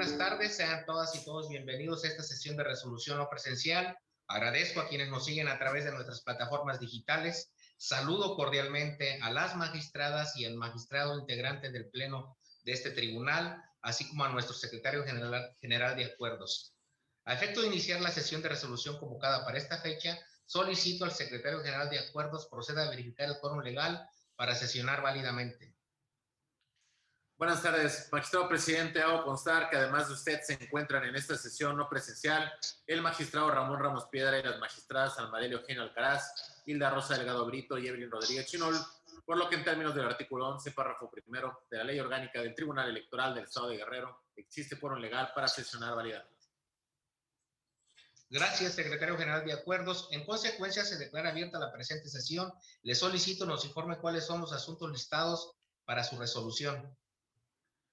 buenas tardes, sean todas y todos bienvenidos a esta sesión de resolución no presencial. Agradezco a quienes nos siguen a través de nuestras plataformas digitales. Saludo cordialmente a las magistradas y al magistrado integrante del Pleno de este tribunal, así como a nuestro secretario general de acuerdos. A efecto de iniciar la sesión de resolución convocada para esta fecha, solicito al secretario general de acuerdos proceda a verificar el quórum legal para sesionar válidamente. Buenas tardes, magistrado presidente. Hago constar que además de usted se encuentran en esta sesión no presencial el magistrado Ramón Ramos Piedra y las magistradas Almadelio Eugenio Alcaraz, Hilda Rosa Delgado Brito y Evelyn Rodríguez Chinol, por lo que en términos del artículo 11, párrafo primero de la Ley Orgánica del Tribunal Electoral del Estado de Guerrero, existe quórum legal para sesionar válidamente. Gracias, secretario general de acuerdos. En consecuencia, se declara abierta la presente sesión. Le solicito nos informe cuáles son los asuntos listados para su resolución.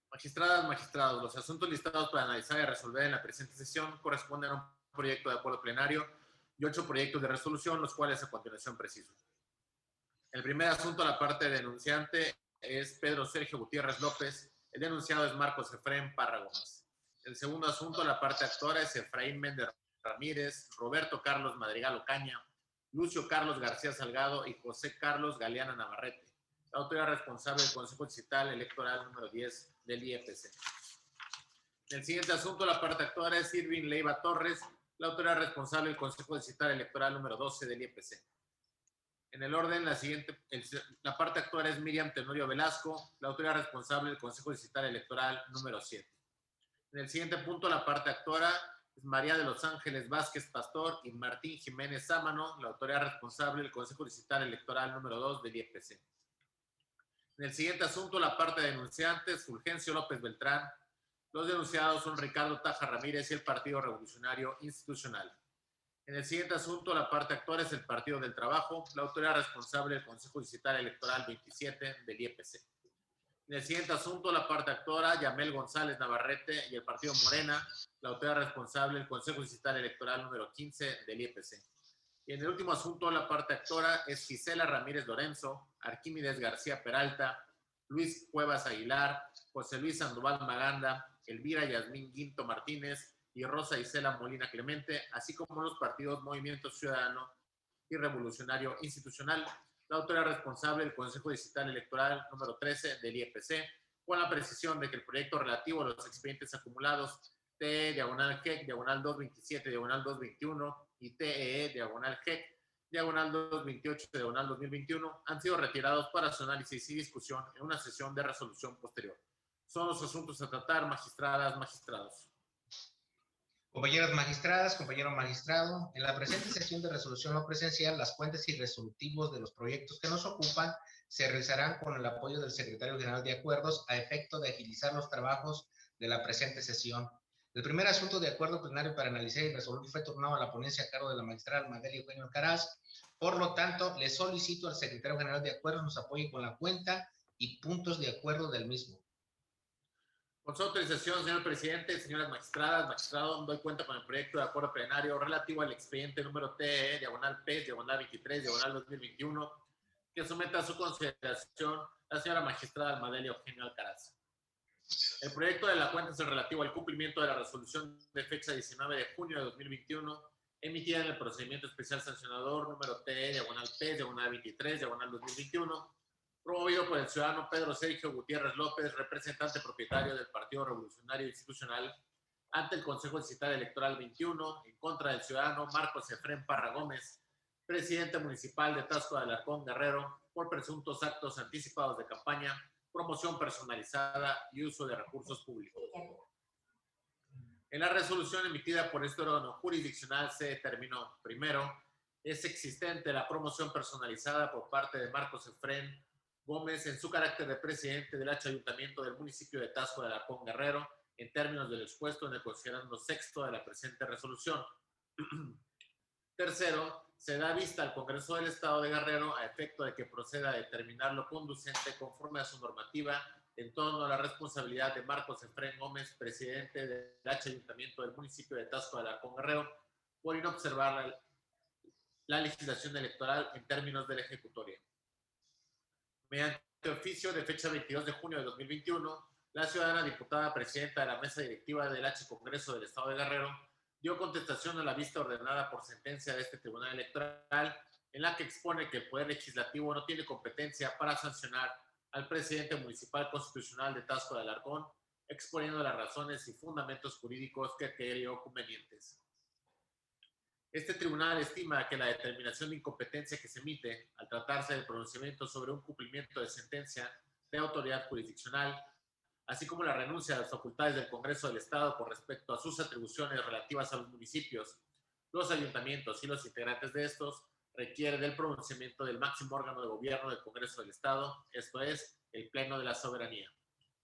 Magistradas, magistrados, los asuntos listados para analizar y resolver en la presente sesión corresponden a un proyecto de acuerdo plenario y 8 proyectos de resolución, los cuales a continuación preciso. El primer asunto, la parte denunciante, es Pedro Sergio Gutiérrez López. El denunciado es Marcos Efraín Parra Gómez. El segundo asunto, la parte actora, es Efraín Méndez Ramírez, Roberto Carlos Madrigal Ocaña, Lucio Carlos García Salgado y José Carlos Galeana Navarrete, la autoridad responsable del Consejo Distrital Electoral número 10 del IEPC. En el siguiente asunto, la parte actora es Irving Leiva Torres, la autoridad responsable del Consejo Distrital Electoral número 12 del IEPC. En el orden, la parte actora es Miriam Tenorio Velasco, la autoridad responsable del Consejo Distrital Electoral número 7. En el siguiente punto, la parte actora es María de los Ángeles Vázquez Pastor y Martín Jiménez Sámano, la autoridad responsable del Consejo Distrital Electoral número 2 del IEPC. En el siguiente asunto, la parte denunciante es Fulgencio López Beltrán. Los denunciados son Ricardo Taja Ramírez y el Partido Revolucionario Institucional. En el siguiente asunto, la parte actora es el Partido del Trabajo, la autoridad responsable del Consejo Distrital Electoral 27 del IEPC. En el siguiente asunto, la parte actora, Yamel González Navarrete y el Partido Morena, la autoridad responsable del Consejo Distrital Electoral número 15 del IEPC. Y en el último asunto, la parte actora es Gisela Ramírez Lorenzo, Arquímedes García Peralta, Luis Cuevas Aguilar, José Luis Sandoval Maganda, Elvira Yasmín Guinto Martínez y Rosa Isela Molina Clemente, así como los partidos Movimiento Ciudadano y Revolucionario Institucional, la autoridad responsable del Consejo Distrital Electoral número 13 del IEPC, con la precisión de que el proyecto relativo a los expedientes acumulados TE/GEC, /227, /221 y TEE/GEC, /228, /2021 han sido retirados para su análisis y discusión en una sesión de resolución posterior. Son los asuntos a tratar, magistradas, magistrados. Compañeras magistradas, compañero magistrado, en la presente sesión de resolución no presencial, las cuentas y resolutivos de los proyectos que nos ocupan se realizarán con el apoyo del secretario general de acuerdos a efecto de agilizar los trabajos de la presente sesión. El primer asunto de acuerdo plenario para analizar y resolver fue turnado a la ponencia a cargo de la magistrada Almadelio Eugenio Alcaraz. Por lo tanto, le solicito al secretario general de acuerdos nos apoye con la cuenta y puntos de acuerdo del mismo. Con su autorización, señor presidente, señoras magistradas, magistrado, doy cuenta con el proyecto de acuerdo plenario relativo al expediente número TE/PES/23/2021, que someta a su consideración la señora magistrada Almadelio Eugenio Alcaraz. El proyecto de la cuenta es el relativo al cumplimiento de la resolución de fecha 19 de junio de 2021, emitida en el procedimiento especial sancionador número TE/PES/23/2021, promovido por el ciudadano Pedro Sergio Gutiérrez López, representante propietario del Partido Revolucionario Institucional, ante el Consejo Distrital Electoral 21, en contra del ciudadano Marcos Efraín Parra Gómez, presidente municipal de Taxco de Alarcón, Guerrero, por presuntos actos anticipados de campaña, promoción personalizada y uso de recursos públicos. En la resolución emitida por este órgano jurisdiccional se determinó, primero, es existente la promoción personalizada por parte de Marcos Efraín Gómez en su carácter de presidente del Ayuntamiento del municipio de Taxco de Alarcón, Guerrero, en términos del expuesto en el considerando sexto de la presente resolución. Tercero, se da vista al Congreso del Estado de Guerrero a efecto de que proceda a determinar lo conducente conforme a su normativa en torno a la responsabilidad de Marcos Efraín Gómez, presidente del Ayuntamiento del municipio de Taxco de Alarcón, Guerrero, por inobservar la legislación electoral en términos de la ejecutoria. Mediante oficio de fecha 22 de junio de 2021, la ciudadana diputada presidenta de la mesa directiva del H Congreso del Estado de Guerrero dio contestación a la vista ordenada por sentencia de este Tribunal Electoral, en la que expone que el Poder Legislativo no tiene competencia para sancionar al presidente municipal constitucional de Taxco de Alarcón, exponiendo las razones y fundamentos jurídicos que creyó convenientes. Este tribunal estima que la determinación de incompetencia que se emite al tratarse del pronunciamiento sobre un cumplimiento de sentencia de autoridad jurisdiccional, así como la renuncia a las facultades del Congreso del Estado con respecto a sus atribuciones relativas a los municipios, los ayuntamientos y los integrantes de estos, requiere del pronunciamiento del máximo órgano de gobierno del Congreso del Estado, esto es, el Pleno de la Soberanía.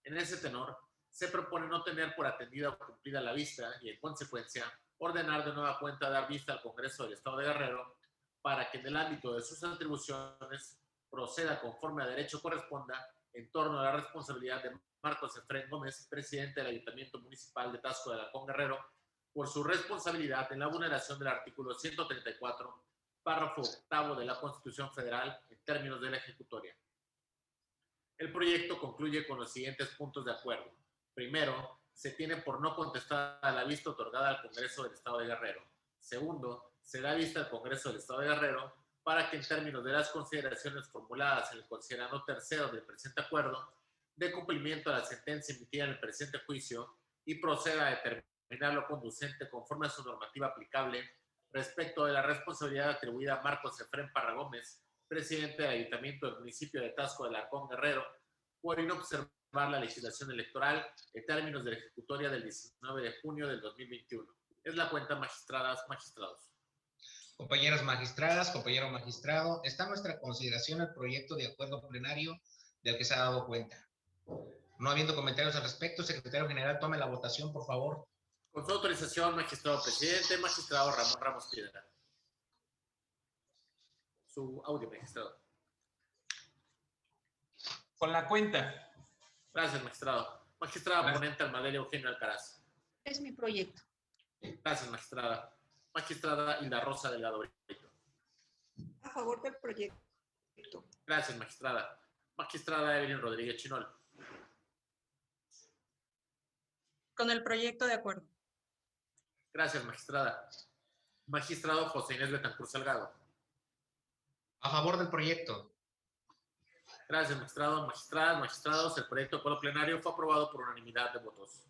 En ese tenor, se propone no tener por atendida o cumplida la vista y, en consecuencia, ordenar de nueva cuenta dar vista al Congreso del Estado de Guerrero para que en el ámbito de sus atribuciones proceda conforme a derecho corresponda en torno a la responsabilidad de Marcos Efrén Gómez, presidente del Ayuntamiento Municipal de Taxco de Alarcón Guerrero, por su responsabilidad en la vulneración del artículo 134, párrafo octavo de la Constitución Federal en términos de la ejecutoria. El proyecto concluye con los siguientes puntos de acuerdo. Primero, se tiene por no contestada la vista otorgada al Congreso del Estado de Guerrero. Segundo, se da vista al Congreso del Estado de Guerrero para que en términos de las consideraciones formuladas en el considerando tercero del presente acuerdo, dé cumplimiento a la sentencia emitida en el presente juicio y proceda a determinar lo conducente conforme a su normativa aplicable respecto de la responsabilidad atribuida a Marcos Efrén Parra Gómez, presidente del Ayuntamiento del municipio de Taxco de Alarcón Guerrero, por inobservar la legislación electoral en términos de la ejecutoria del 19 de junio del 2021. Es la cuenta, magistradas, magistrados. Compañeras magistradas, compañero magistrado, está a nuestra consideración el proyecto de acuerdo plenario del que se ha dado cuenta. No habiendo comentarios al respecto, secretario general, tome la votación, por favor. Con su autorización, magistrado presidente, magistrado Ramón Ramos Piedra. Su audio, magistrado. Con la cuenta. Gracias, magistrado. Magistrada ponente Almadelia Eugenio Alcaraz. Es mi proyecto. Gracias, magistrada. Magistrada Hilda Rosa Delgado. A favor del proyecto. Gracias, magistrada. Magistrada Evelyn Rodríguez Chinol. Con el proyecto de acuerdo. Gracias, magistrada. Magistrado José Inés Betancur Salgado. A favor del proyecto. Gracias, magistrado. Magistradas, magistrados, el proyecto de acuerdo plenario fue aprobado por unanimidad de votos.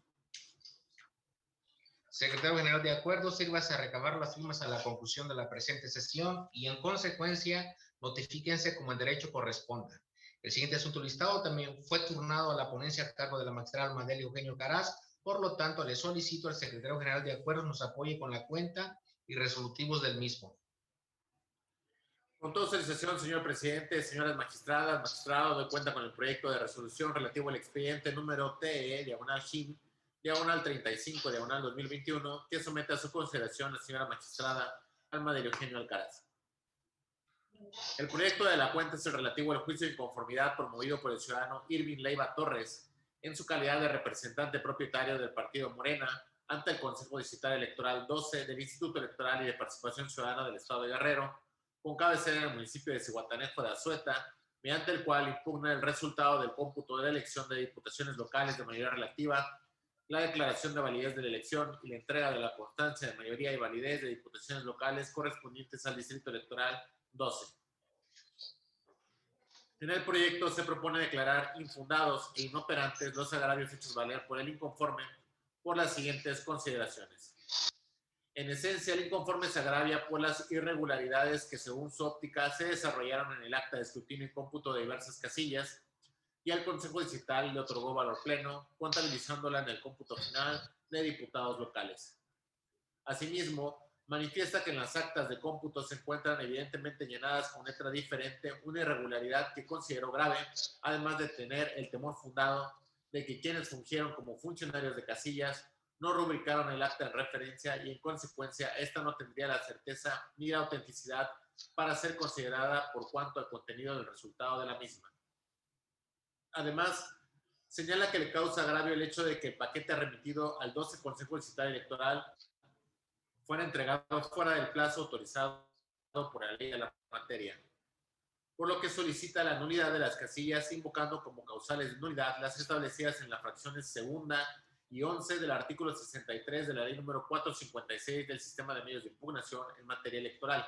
Secretario General de Acuerdo, sírvase a recabar las firmas a la conclusión de la presente sesión y, en consecuencia, notifíquense como el derecho corresponda. El siguiente asunto listado también fue turnado a la ponencia a cargo de la magistrada Almadelia Eugenio Alcaraz. Por lo tanto, le solicito al Secretario General de Acuerdo nos apoye con la cuenta y resolutivos del mismo. Con toda autorización, señor presidente, señoras magistradas, magistrado, doy cuenta con el proyecto de resolución relativo al expediente número TE, /SHIM, /35, /2021, que somete a su consideración la señora magistrada Almadelia Eugenio Alcaraz. El proyecto de la cuenta es el relativo al juicio de inconformidad promovido por el ciudadano Irving Leiva Torres, en su calidad de representante propietario del partido Morena, ante el Consejo Distrital Electoral 12 del Instituto Electoral y de Participación Ciudadana del Estado de Guerrero, con cabecera en el municipio de Zihuatanejo de Azueta, mediante el cual impugna el resultado del cómputo de la elección de diputaciones locales de mayoría relativa, la declaración de validez de la elección y la entrega de la constancia de mayoría y validez de diputaciones locales correspondientes al Distrito Electoral 12. En el proyecto se propone declarar infundados e inoperantes los agravios hechos valer por el inconforme por las siguientes consideraciones. En esencia, el inconforme se agravia por las irregularidades que, según su óptica, se desarrollaron en el acta de escrutinio y cómputo de diversas casillas, y al Consejo Distrital le otorgó valor pleno, contabilizándola en el cómputo final de diputados locales. Asimismo, manifiesta que en las actas de cómputo se encuentran evidentemente llenadas con letra diferente una irregularidad que consideró grave, además de tener el temor fundado de que quienes fungieron como funcionarios de casillas no rubricaron el acta en referencia y, en consecuencia, esta no tendría la certeza ni la autenticidad para ser considerada por cuanto al contenido del resultado de la misma. Además, señala que le causa agravio el hecho de que el paquete remitido al 12 Consejo Distrital Electoral fuera entregado fuera del plazo autorizado por la ley de la materia. por lo que solicita la nulidad de las casillas, invocando como causales de nulidad las establecidas en las fracciones segunda y 11 del artículo 63 de la ley número 456 del Sistema de Medios de Impugnación en materia electoral.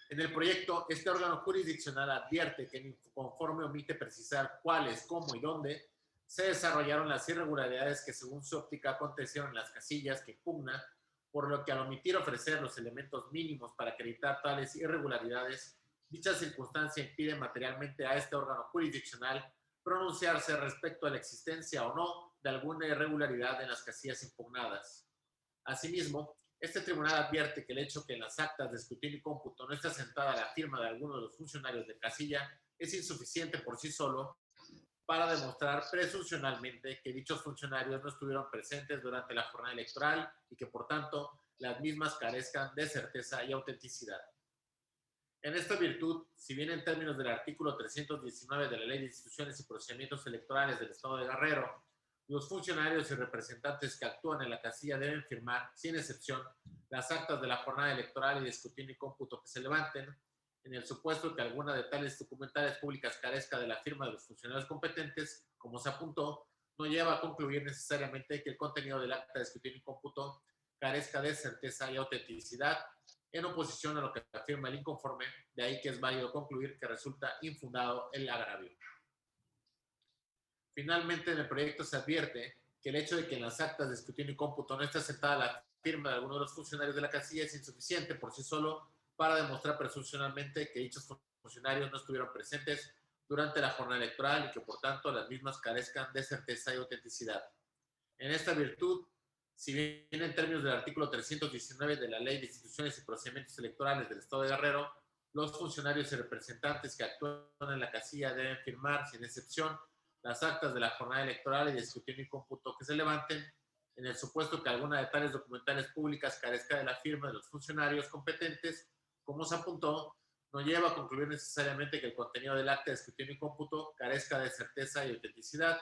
En el proyecto, este órgano jurisdiccional advierte que en inconforme omite precisar cuáles, cómo y dónde se desarrollaron las irregularidades que según su óptica acontecieron en las casillas que impugna, por lo que al omitir ofrecer los elementos mínimos para acreditar tales irregularidades, dicha circunstancia impide materialmente a este órgano jurisdiccional pronunciarse respecto a la existencia o no de alguna irregularidad en las casillas impugnadas. Asimismo, este tribunal advierte que el hecho que en las actas de escrutinio y cómputo no está sentada la firma de alguno de los funcionarios de casilla es insuficiente por sí solo para demostrar presuncionalmente que dichos funcionarios no estuvieron presentes durante la jornada electoral y que, por tanto, las mismas carezcan de certeza y autenticidad. En esta virtud, si bien en términos del artículo 319 de la Ley de Instituciones y Procedimientos Electorales del Estado de Guerrero, los funcionarios y representantes que actúan en la casilla deben firmar, sin excepción, las actas de la jornada electoral y de escrutinio y cómputo que se levanten, en el supuesto que alguna de tales documentales públicas carezca de la firma de los funcionarios competentes, como se apuntó, no lleva a concluir necesariamente que el contenido del acta de escrutinio y cómputo carezca de certeza y autenticidad, en oposición a lo que afirma el inconforme, de ahí que es válido concluir que resulta infundado el agravio. Finalmente, en el proyecto se advierte que el hecho de que en las actas de escrutinio y cómputo no esté sentada la firma de alguno de los funcionarios de la casilla es insuficiente por sí solo para demostrar presuncionalmente que dichos funcionarios no estuvieron presentes durante la jornada electoral y que, por tanto, las mismas carezcan de certeza y autenticidad. En esta virtud, si bien en términos del artículo 319 de la Ley de Instituciones y Procedimientos Electorales del Estado de Guerrero, los funcionarios y representantes que actúan en la casilla deben firmar, sin excepción, las actas de la jornada electoral y de escrutinio y cómputo que se levanten, en el supuesto que alguna de tales documentales públicas carezca de la firma de los funcionarios competentes, como se apuntó, no lleva a concluir necesariamente que el contenido del acta de escrutinio y cómputo carezca de certeza y autenticidad,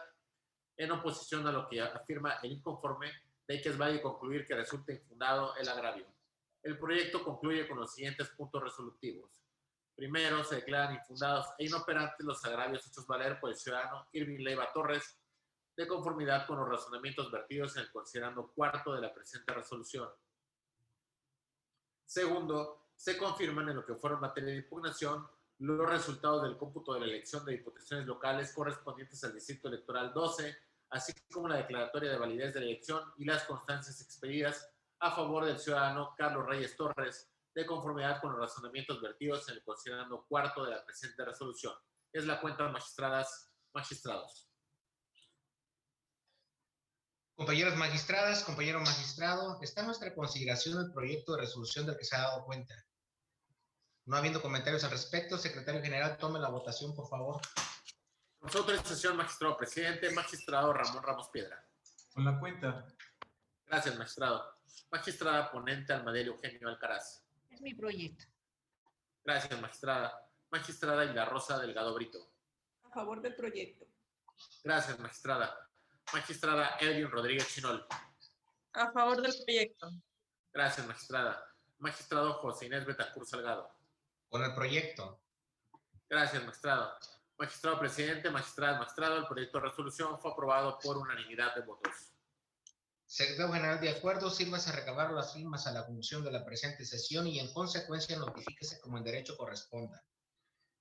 en oposición a lo que afirma el inconforme, de ahí que es válido concluir que resulta infundado el agravio. El proyecto concluye con los siguientes puntos resolutivos. Primero, se declaran infundados e inoperantes los agravios hechos valer por el ciudadano Irving Leiva Torres, de conformidad con los razonamientos vertidos en el considerando cuarto de la presente resolución. Segundo, se confirman en lo que fueron materia de impugnación los resultados del cómputo de la elección de diputaciones locales correspondientes al Distrito Electoral 12, así como la declaratoria de validez de la elección y las constancias expedidas a favor del ciudadano Carlos Reyes Torres, de conformidad con los razonamientos vertidos en el considerando cuarto de la presente resolución. Es la cuenta, magistradas, magistrados. Compañeras magistradas, compañero magistrado, está en nuestra consideración el proyecto de resolución del que se ha dado cuenta. No habiendo comentarios al respecto, secretario general, tome la votación, por favor. Con su autorización, magistrado presidente, magistrado Ramón Ramos Piedra. Con la cuenta. Gracias, magistrado. Magistrada ponente Almadelia Eugenio Alcaraz. Es mi proyecto. Gracias, magistrada. Magistrada Hilda Rosa Delgado Brito. A favor del proyecto. Gracias, magistrada. Magistrada Edwin Rodríguez Chinol. A favor del proyecto. Gracias, magistrada. Magistrado José Inés Betacur Salgado. Con el proyecto. Gracias, magistrado. Magistrado presidente, magistrada, magistrado, el proyecto de resolución fue aprobado por unanimidad de votos. Secretario General, de acuerdo, sírvase a recabar las firmas a la conclusión de la presente sesión y en consecuencia notifíquese como en derecho corresponda.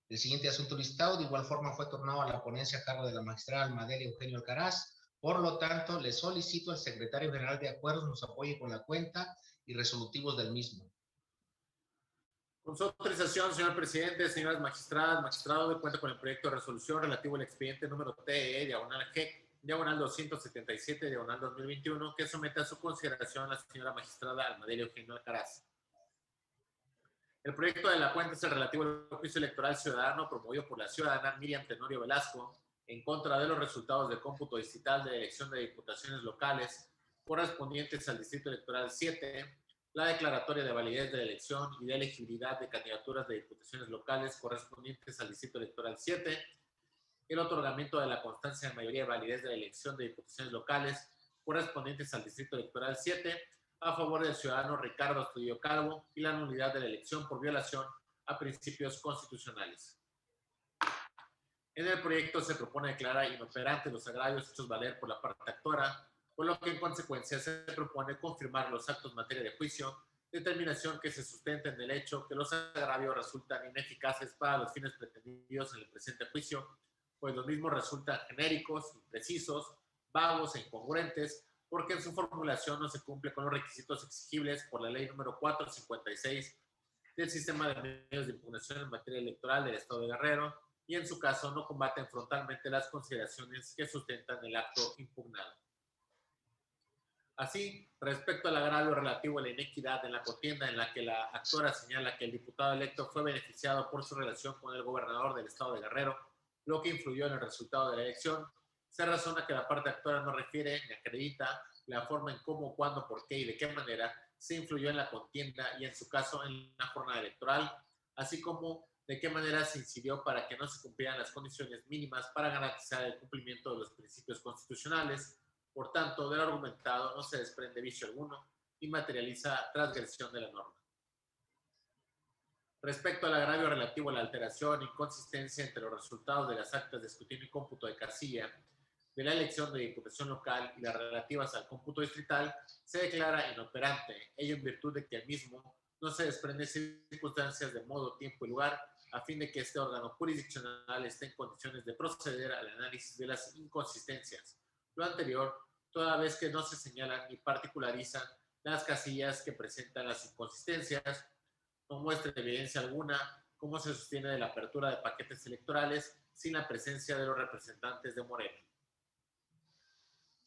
El siguiente asunto listado de igual forma fue tornado a la ponencia a cargo de la magistrada Almadelia Eugenio Alcaraz. Por lo tanto, le solicito al secretario general de acuerdos nos apoye con la cuenta y resolutivos del mismo. Con su autorización, señor presidente, señoras magistradas, magistrado, de cuenta con el proyecto de resolución relativo al expediente número TE, diagonal G, diagonal 277, diagonal 2021, que somete a su consideración la señora magistrada Almadelia Eugenio Alcaraz. El proyecto de la cuenta es el relativo al juicio electoral ciudadano promovido por la ciudadana Miriam Tenorio Velasco en contra de los resultados del cómputo distrital de elección de diputaciones locales correspondientes al Distrito Electoral 7, la declaratoria de validez de la elección y de elegibilidad de candidaturas de diputaciones locales correspondientes al Distrito Electoral 7, el otorgamiento de la constancia de mayoría de validez de la elección de diputaciones locales correspondientes al Distrito Electoral 7 a favor del ciudadano Ricardo Astudillo Calvo y la nulidad de la elección por violación a principios constitucionales. En el proyecto se propone declarar inoperantes los agravios hechos valer por la parte actora, por lo que en consecuencia se propone confirmar los actos en materia de juicio, determinación que se sustenta en el hecho que los agravios resultan ineficaces para los fines pretendidos en el presente juicio, pues los mismos resultan genéricos, imprecisos, vagos e incongruentes, porque en su formulación no se cumple con los requisitos exigibles por la Ley número 456 del Sistema de Medios de Impugnación en materia electoral del Estado de Guerrero, y en su caso no combaten frontalmente las consideraciones que sustentan el acto impugnado. Así, respecto al agravio relativo a la inequidad en la contienda en la que la actora señala que el diputado electo fue beneficiado por su relación con el gobernador del Estado de Guerrero, lo que influyó en el resultado de la elección, se razona que la parte actora no refiere ni acredita la forma en cómo, cuándo, por qué y de qué manera se influyó en la contienda y, en su caso, en la jornada electoral, así como de qué manera se incidió para que no se cumplieran las condiciones mínimas para garantizar el cumplimiento de los principios constitucionales. Por tanto, del argumentado no se desprende vicio alguno y materializa transgresión de la norma. Respecto al agravio relativo a la alteración e inconsistencia entre los resultados de las actas de escrutinio y cómputo de casilla de la elección de diputación local y las relativas al cómputo distrital, se declara inoperante, ello en virtud de que el mismo no se desprende circunstancias de modo, tiempo y lugar, a fin de que este órgano jurisdiccional esté en condiciones de proceder al análisis de las inconsistencias. Lo anterior, toda vez que no se señalan ni particularizan las casillas que presentan las inconsistencias, no muestra evidencia alguna cómo se sostiene de la apertura de paquetes electorales sin la presencia de los representantes de Morena.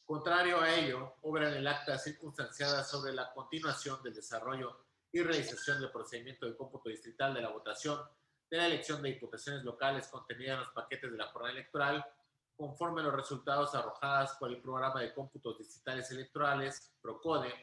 Contrario a ello, obra en el acta circunstanciada sobre la continuación del desarrollo y realización del procedimiento de cómputo distrital de la votación de la elección de diputaciones locales contenida en los paquetes de la jornada electoral, conforme a los resultados arrojados por el programa de cómputos distritales electorales, PROCODE,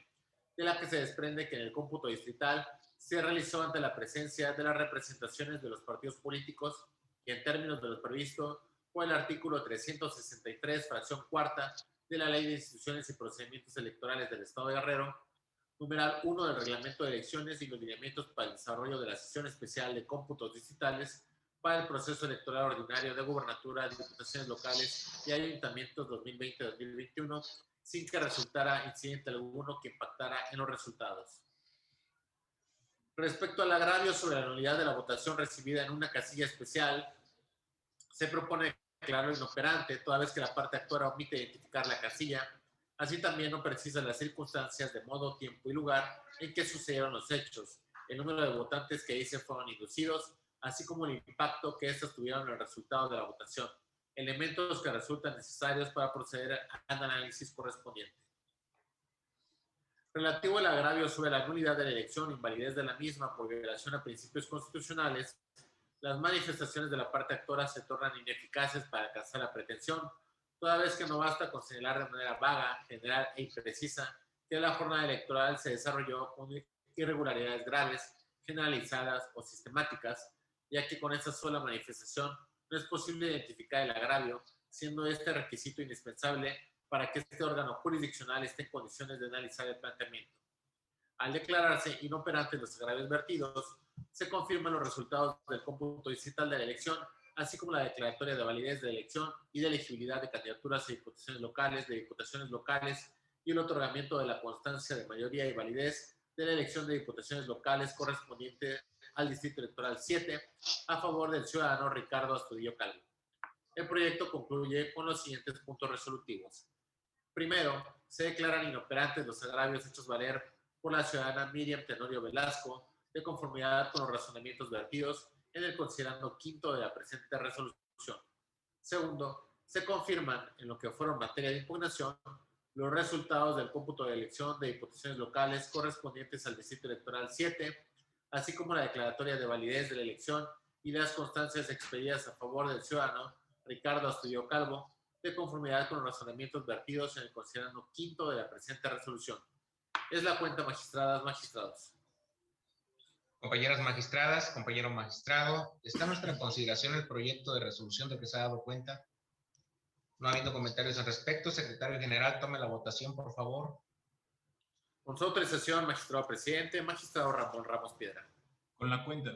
de la que se desprende que en el cómputo distrital se realizó ante la presencia de las representaciones de los partidos políticos y en términos de lo previsto por el artículo 363, fracción cuarta, de la Ley de Instituciones y Procedimientos Electorales del Estado de Guerrero, numeral 1 del Reglamento de Elecciones y los lineamientos para el desarrollo de la sesión especial de cómputos distritales para el proceso electoral ordinario de gubernatura, diputaciones locales y ayuntamientos 2020-2021, sin que resultara incidente alguno que impactara en los resultados. Respecto al agravio sobre la nulidad de la votación recibida en una casilla especial, se propone declararlo inoperante, toda vez que la parte actora omite identificar la casilla. Así también no precisa las circunstancias de modo, tiempo y lugar en que sucedieron los hechos, el número de votantes que ahí se fueron inducidos, así como el impacto que estos tuvieron en el resultado de la votación, elementos que resultan necesarios para proceder al análisis correspondiente. Relativo al agravio sobre la nulidad de la elección, invalidez de la misma por violación a principios constitucionales, las manifestaciones de la parte actora se tornan ineficaces para alcanzar la pretensión, toda vez que no basta con señalar de manera vaga, general e imprecisa que la jornada electoral se desarrolló con irregularidades graves, generalizadas o sistemáticas, ya que con esta sola manifestación no es posible identificar el agravio, siendo este requisito indispensable para que este órgano jurisdiccional esté en condiciones de analizar el planteamiento. Al declararse inoperantes los agravios vertidos, se confirman los resultados del cómputo distrital de la elección, así como la declaratoria de validez de elección y de elegibilidad de candidaturas a diputaciones locales y el otorgamiento de la constancia de mayoría y validez de la elección de diputaciones locales correspondiente al Distrito Electoral 7 a favor del ciudadano Ricardo Astudillo Calvo. El proyecto concluye con los siguientes puntos resolutivos. Primero, se declaran inoperantes los agravios hechos valer por la ciudadana Miriam Tenorio Velasco, de conformidad con los razonamientos vertidos en el considerando quinto de la presente resolución. Segundo, se confirman en lo que fueron materia de impugnación los resultados del cómputo de elección de diputaciones locales correspondientes al Distrito Electoral 7, así como la declaratoria de validez de la elección y las constancias expedidas a favor del ciudadano Ricardo Astudillo Calvo, de conformidad con los razonamientos vertidos en el considerando quinto de la presente resolución. Es la cuenta, magistradas, magistrados. Compañeras magistradas, compañero magistrado, está a nuestra consideración el proyecto de resolución del que se ha dado cuenta. No habiendo comentarios al respecto, secretario general, tome la votación, por favor. Con su autorización, magistrado presidente, magistrado Ramón Ramos Piedra. Con la cuenta.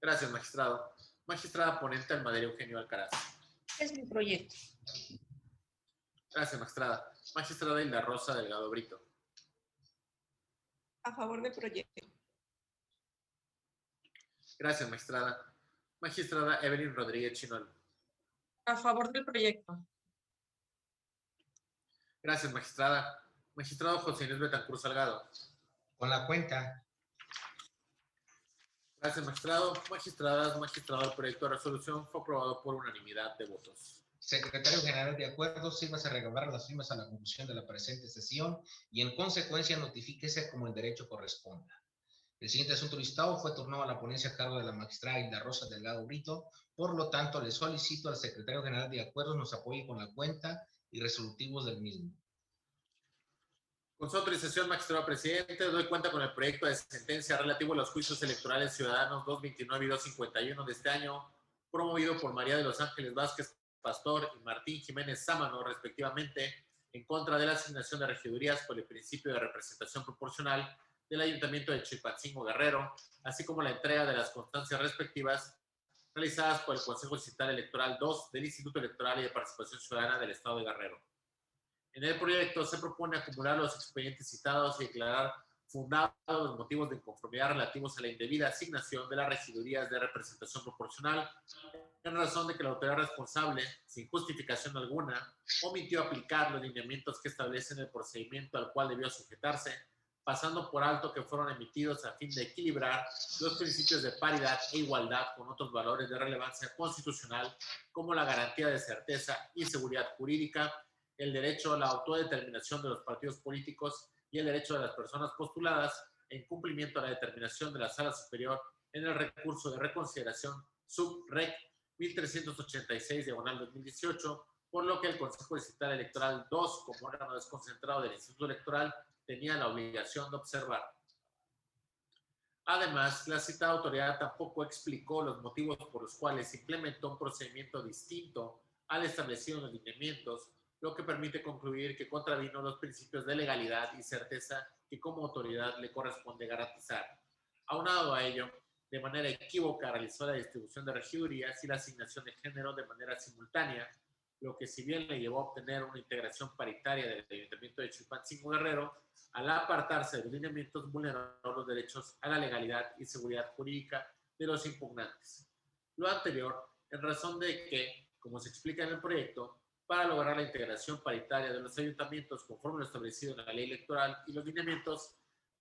Gracias, magistrado. Magistrada ponente Almaderio Eugenio Alcaraz. Es mi proyecto. Gracias, magistrada. Magistrada Hilda Rosa Delgado Brito. A favor del proyecto. Gracias, magistrada. Magistrada Evelyn Rodríguez Chinol. A favor del proyecto. Gracias, magistrada. Magistrado José Inés Betancur Salgado. Con la cuenta. Gracias, magistrado. Magistradas, magistrado, el proyecto de resolución fue aprobado por unanimidad de votos. Secretario General de Acuerdos, sírvase a recabar las firmas a la conclusión de la presente sesión y en consecuencia notifíquese como el derecho corresponda. El siguiente asunto listado fue turnado a la ponencia a cargo de la magistrada Hilda Rosa Delgado Brito, por lo tanto le solicito al Secretario General de Acuerdos nos apoye con la cuenta y resolutivos del mismo. Con su autorización, magistrado presidente, doy cuenta con el proyecto de sentencia relativo a los juicios electorales ciudadanos 229 y 251 de este año, promovido por María de los Ángeles Vázquez Pastor y Martín Jiménez Sámano, respectivamente, en contra de la asignación de regidurías por el principio de representación proporcional del Ayuntamiento de Chilpancingo Guerrero, así como la entrega de las constancias respectivas realizadas por el Consejo Distrital Electoral 2 del Instituto Electoral y de Participación Ciudadana del Estado de Guerrero. En el proyecto se propone acumular los expedientes citados y declarar fundados los motivos de inconformidad relativos a la indebida asignación de las regidurías de representación proporcional, en razón de que la autoridad responsable, sin justificación alguna, omitió aplicar los lineamientos que establecen el procedimiento al cual debió sujetarse, pasando por alto que fueron emitidos a fin de equilibrar los principios de paridad e igualdad con otros valores de relevancia constitucional, como la garantía de certeza y seguridad jurídica, el derecho a la autodeterminación de los partidos políticos y el derecho de las personas postuladas en cumplimiento a la determinación de la Sala Superior en el recurso de reconsideración sub-rec 1386/2018, por lo que el Consejo Distrital Electoral 2, como órgano desconcentrado del Instituto Electoral, tenía la obligación de observar. Además, la citada autoridad tampoco explicó los motivos por los cuales implementó un procedimiento distinto al establecido en los lineamientos, lo que permite concluir que contravino los principios de legalidad y certeza que como autoridad le corresponde garantizar. Aunado a ello, de manera equívoca realizó la distribución de regidurías y la asignación de género de manera simultánea, lo que si bien le llevó a obtener una integración paritaria del Ayuntamiento de Chilpancingo Guerrero, al apartarse de los lineamientos vulneró los derechos a la legalidad y seguridad jurídica de los impugnantes. Lo anterior, en razón de que, como se explica en el proyecto, para lograr la integración paritaria de los ayuntamientos conforme lo establecido en la ley electoral y los lineamientos,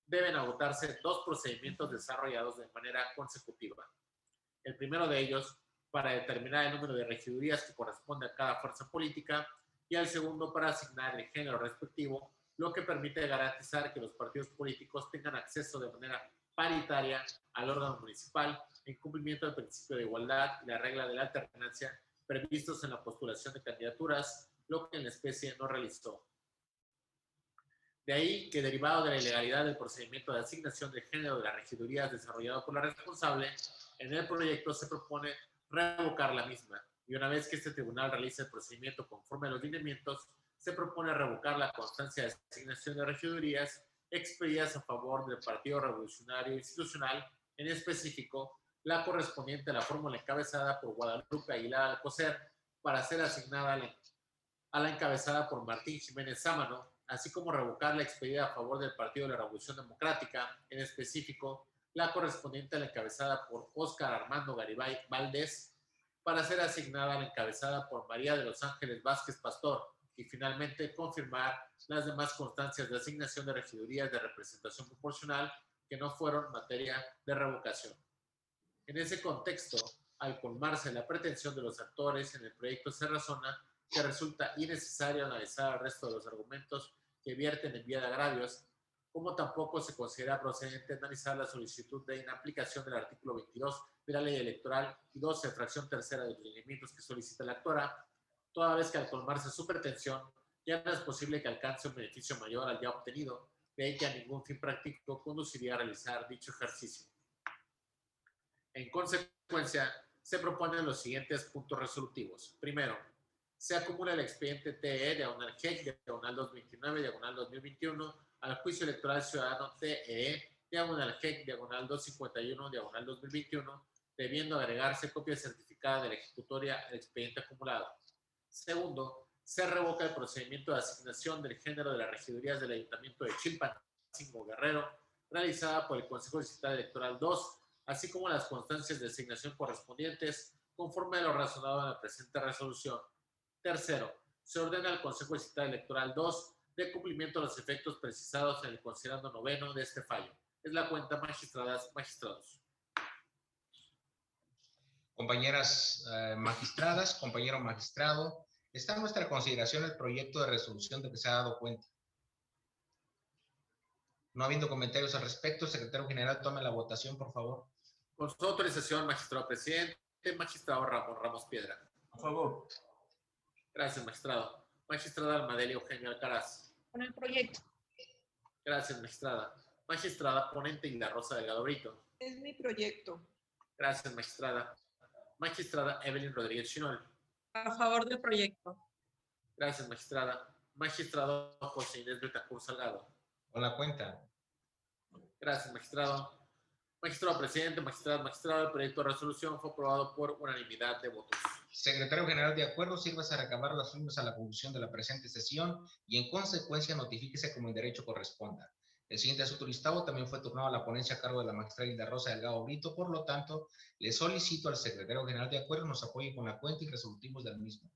deben agotarse dos procedimientos desarrollados de manera consecutiva. El primero de ellos, para determinar el número de regidurías que corresponde a cada fuerza política, y el segundo para asignar el género respectivo, lo que permite garantizar que los partidos políticos tengan acceso de manera paritaria al órgano municipal en cumplimiento del principio de igualdad y la regla de la alternancia previstos en la postulación de candidaturas, lo que en la especie no realizó. De ahí que, derivado de la ilegalidad del procedimiento de asignación de género de las regidurías desarrollado por la responsable, en el proyecto se propone revocar la misma, y una vez que este tribunal realice el procedimiento conforme a los lineamientos, se propone revocar la constancia de asignación de regidurías expedidas a favor del Partido Revolucionario Institucional, en específico, la correspondiente a la fórmula encabezada por Guadalupe Aguilar Alcocer, para ser asignada a la encabezada por Martín Jiménez Sámano, así como revocar la expedida a favor del Partido de la Revolución Democrática, en específico, la correspondiente a la encabezada por Óscar Armando Garibay Valdés, para ser asignada a la encabezada por María de los Ángeles Vázquez Pastor, y finalmente confirmar las demás constancias de asignación de regidurías de representación proporcional que no fueron materia de revocación. En ese contexto, al colmarse la pretensión de los actores en el proyecto, se razona que resulta innecesario analizar el resto de los argumentos que vierten en vía de agravios, como tampoco se considera procedente analizar la solicitud de inaplicación del artículo 22 de la ley electoral y 12, fracción tercera de los lineamientos que solicita la actora, toda vez que al colmarse su pretensión ya no es posible que alcance un beneficio mayor al ya obtenido, de ahí que a ningún fin práctico conduciría a realizar dicho ejercicio. En consecuencia, se proponen los siguientes puntos resolutivos. Primero, se acumula el expediente TE, diagonal GEC, diagonal 229, diagonal 2021, al juicio electoral ciudadano TE, diagonal GEC, diagonal 251, diagonal 2021, debiendo agregarse copia certificada de la ejecutoria al expediente acumulado. Segundo, se revoca el procedimiento de asignación del género de las regidurías del Ayuntamiento de Chilpancingo, Guerrero, realizada por el Consejo Distrital Electoral 2, así como las constancias de asignación correspondientes, conforme a lo razonado en la presente resolución. Tercero, se ordena al Consejo Distrital Electoral 2 de cumplimiento a los efectos precisados en el considerando noveno de este fallo. Es la cuenta, magistradas, magistrados. Compañeras magistradas, compañero magistrado, está en nuestra consideración el proyecto de resolución de que se ha dado cuenta. No habiendo comentarios al respecto, secretario general, tome la votación, por favor. Con su autorización, magistrado presidente, magistrado Ramón Ramos Piedra. A favor. Gracias, magistrado. Magistrada Almadelia Eugenia Alcaraz. Con el proyecto. Gracias, magistrada. Magistrada ponente Hilda Rosa Delgado Brito. Es mi proyecto. Gracias, magistrada. Magistrada Evelyn Rodríguez Chinol. A favor del proyecto. Gracias, magistrada. Magistrado José Inés Betancourt Salgado. Con la cuenta. Gracias, magistrado. Magistrado presidente, magistrado, el proyecto de resolución fue aprobado por unanimidad de votos. Secretario general, de acuerdo, sírvase a recabar las firmas a la conclusión de la presente sesión y en consecuencia notifíquese como en derecho corresponda. El siguiente asunto listado también fue turnado a la ponencia a cargo de la magistrada Hilda Rosa Delgado Brito, por lo tanto, le solicito al secretario general, de acuerdo, nos apoye con la cuenta y resolutivos del mismo.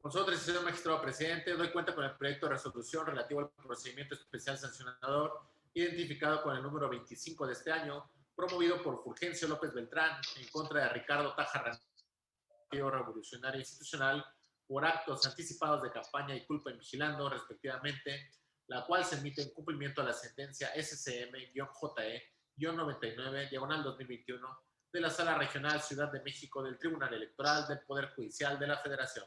Con su autorización, magistrado presidente, doy cuenta con el proyecto de resolución relativo al procedimiento especial sancionador identificado con el número 25 de este año, promovido por Fulgencio López Beltrán en contra de Ricardo Taja Ramírez, revolucionario institucional, por actos anticipados de campaña y culpa en vigilando, respectivamente, la cual se emite en cumplimiento a la sentencia SCM-JE-99-2021 de la Sala Regional Ciudad de México del Tribunal Electoral del Poder Judicial de la Federación.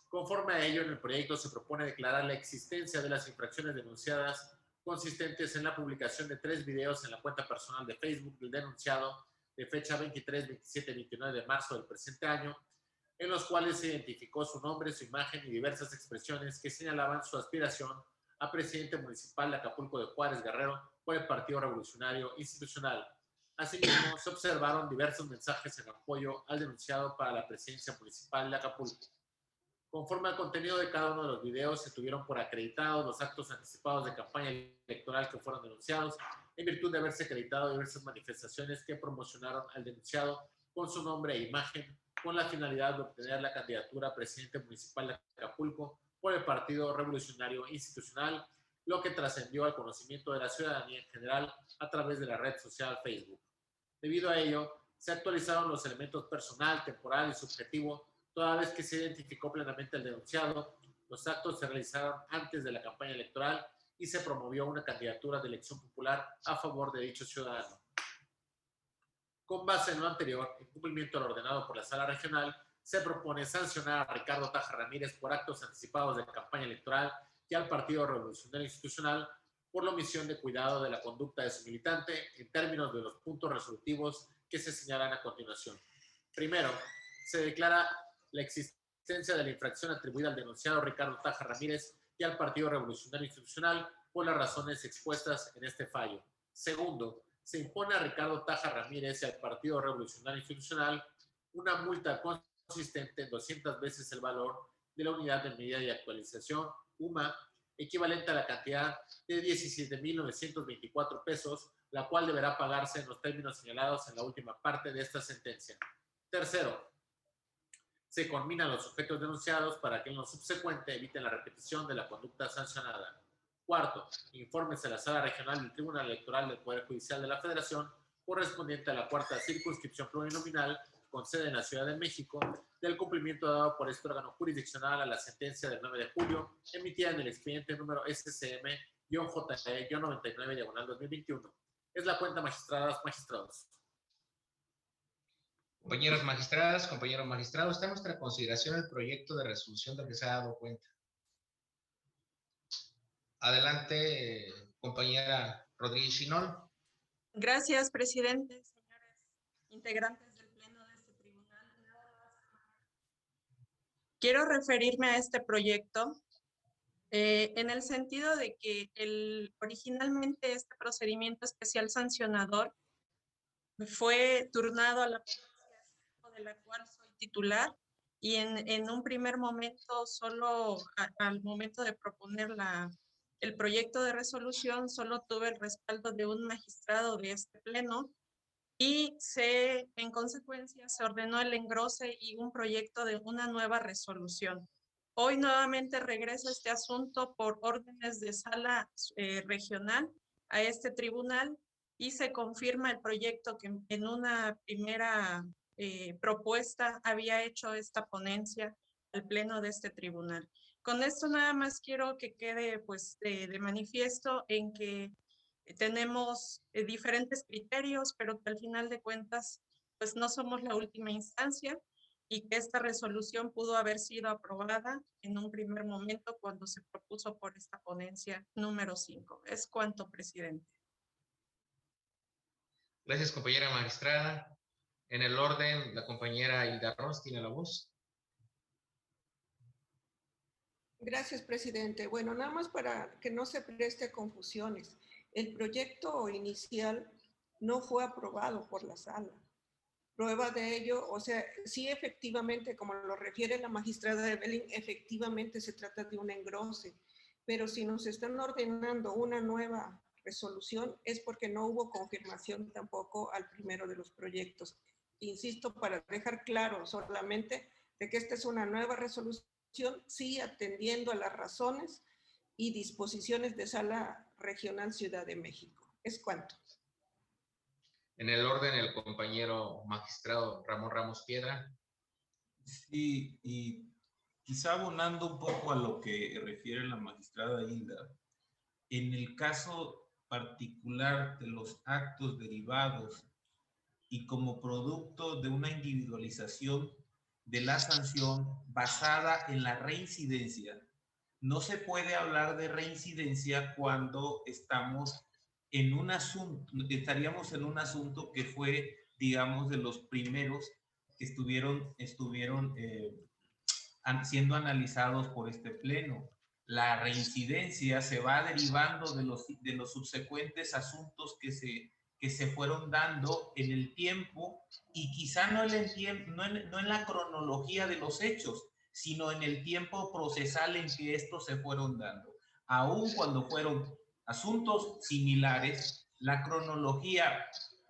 Conforme a ello, en el proyecto se propone declarar la existencia de las infracciones denunciadas consistentes en la publicación de 3 videos en la cuenta personal de Facebook del denunciado de fecha 23, 27 y 29 de marzo del presente año, en los cuales se identificó su nombre, su imagen y diversas expresiones que señalaban su aspiración a presidente municipal de Acapulco de Juárez, Guerrero, por el Partido Revolucionario Institucional. Asimismo, se observaron diversos mensajes en apoyo al denunciado para la presidencia municipal de Acapulco. Conforme al contenido de cada uno de los videos, se tuvieron por acreditados los actos anticipados de campaña electoral que fueron denunciados, en virtud de haberse acreditado diversas manifestaciones que promocionaron al denunciado con su nombre e imagen, con la finalidad de obtener la candidatura a presidente municipal de Acapulco por el Partido Revolucionario Institucional, lo que trascendió al conocimiento de la ciudadanía en general a través de la red social Facebook. Debido a ello, se actualizaron los elementos personal, temporal y subjetivo, toda vez que se identificó plenamente el denunciado. Los actos se realizaron antes de la campaña electoral y se promovió una candidatura de elección popular a favor de dicho ciudadano. Con base en lo anterior, en cumplimiento al ordenado por la Sala Regional, se propone sancionar a Ricardo Taja Ramírez por actos anticipados de campaña electoral y al Partido Revolucionario Institucional por la omisión de cuidado de la conducta de su militante en términos de los puntos resolutivos que se señalan a continuación. Primero, se declara la existencia de la infracción atribuida al denunciado Ricardo Taja Ramírez y al Partido Revolucionario Institucional por las razones expuestas en este fallo. Segundo, se impone a Ricardo Taja Ramírez y al Partido Revolucionario Institucional una multa consistente en 200 veces el valor de la unidad de medida de actualización, UMA, equivalente a la cantidad de 17,924 pesos, la cual deberá pagarse en los términos señalados en la última parte de esta sentencia. Tercero, se conminan los sujetos denunciados para que en lo subsecuente eviten la repetición de la conducta sancionada. Cuarto, informes a la Sala Regional del Tribunal Electoral del Poder Judicial de la Federación correspondiente a la cuarta circunscripción plurinominal con sede en la Ciudad de México del cumplimiento dado por este órgano jurisdiccional a la sentencia del 9 de julio emitida en el expediente número SCM-JE-99/2021. Es la cuenta, magistradas, magistrados. Compañeras magistradas, compañeros magistrados, está en nuestra consideración el proyecto de resolución del que se ha dado cuenta. Adelante, compañera Rodríguez Chinol. Gracias, presidente, señores integrantes del Pleno de este tribunal. Quiero referirme a este proyecto en el sentido de que originalmente este procedimiento especial sancionador fue turnado a la ponencia de la cual soy titular y en un primer momento, solo al momento de proponer el proyecto de resolución, solo tuve el respaldo de un magistrado de este pleno y en consecuencia se ordenó el engrose y un proyecto de una nueva resolución. Hoy nuevamente regresa este asunto por órdenes de sala regional a este tribunal y se confirma el proyecto que en una primera propuesta había hecho esta ponencia al pleno de este tribunal. Con esto nada más quiero que quede pues de manifiesto en que tenemos diferentes criterios, pero que al final de cuentas pues no somos la última instancia y que esta resolución pudo haber sido aprobada en un primer momento cuando se propuso por esta ponencia número 5. Es cuanto, presidente. Gracias, compañera magistrada. En el orden, la compañera Hilda Ross tiene la voz. Gracias, presidente. Bueno, nada más para que no se preste a confusiones. El proyecto inicial no fue aprobado por la sala. Prueba de ello, o sea, sí efectivamente, como lo refiere la magistrada Evelyn, efectivamente se trata de un engrose, pero si nos están ordenando una nueva resolución es porque no hubo confirmación tampoco al primero de los proyectos. Insisto, para dejar claro solamente de que esta es una nueva resolución, sí atendiendo a las razones y disposiciones de Sala Regional Ciudad de México. Es cuanto. En el orden, el compañero magistrado Ramón Ramos Piedra. Sí, y quizá abonando un poco a lo que refiere la magistrada Hilda, en el caso particular de los actos derivados y como producto de una individualización de la sanción basada en la reincidencia, no se puede hablar de reincidencia cuando estaríamos en un asunto que fue, digamos, de los primeros que estuvieron siendo analizados por este pleno. La reincidencia se va derivando de los subsecuentes asuntos que se fueron dando en el tiempo y quizá no en la cronología de los hechos, sino en el tiempo procesal en que estos se fueron dando. Aun cuando fueron asuntos similares, la cronología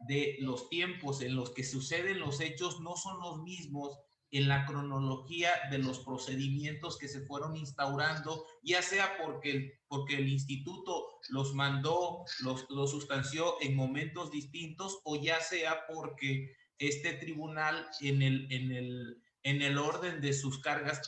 de los tiempos en los que suceden los hechos no son los mismos en la cronología de los procedimientos que se fueron instaurando, ya sea porque el instituto los mandó, los sustanció en momentos distintos, o ya sea porque este tribunal en el orden de sus cargas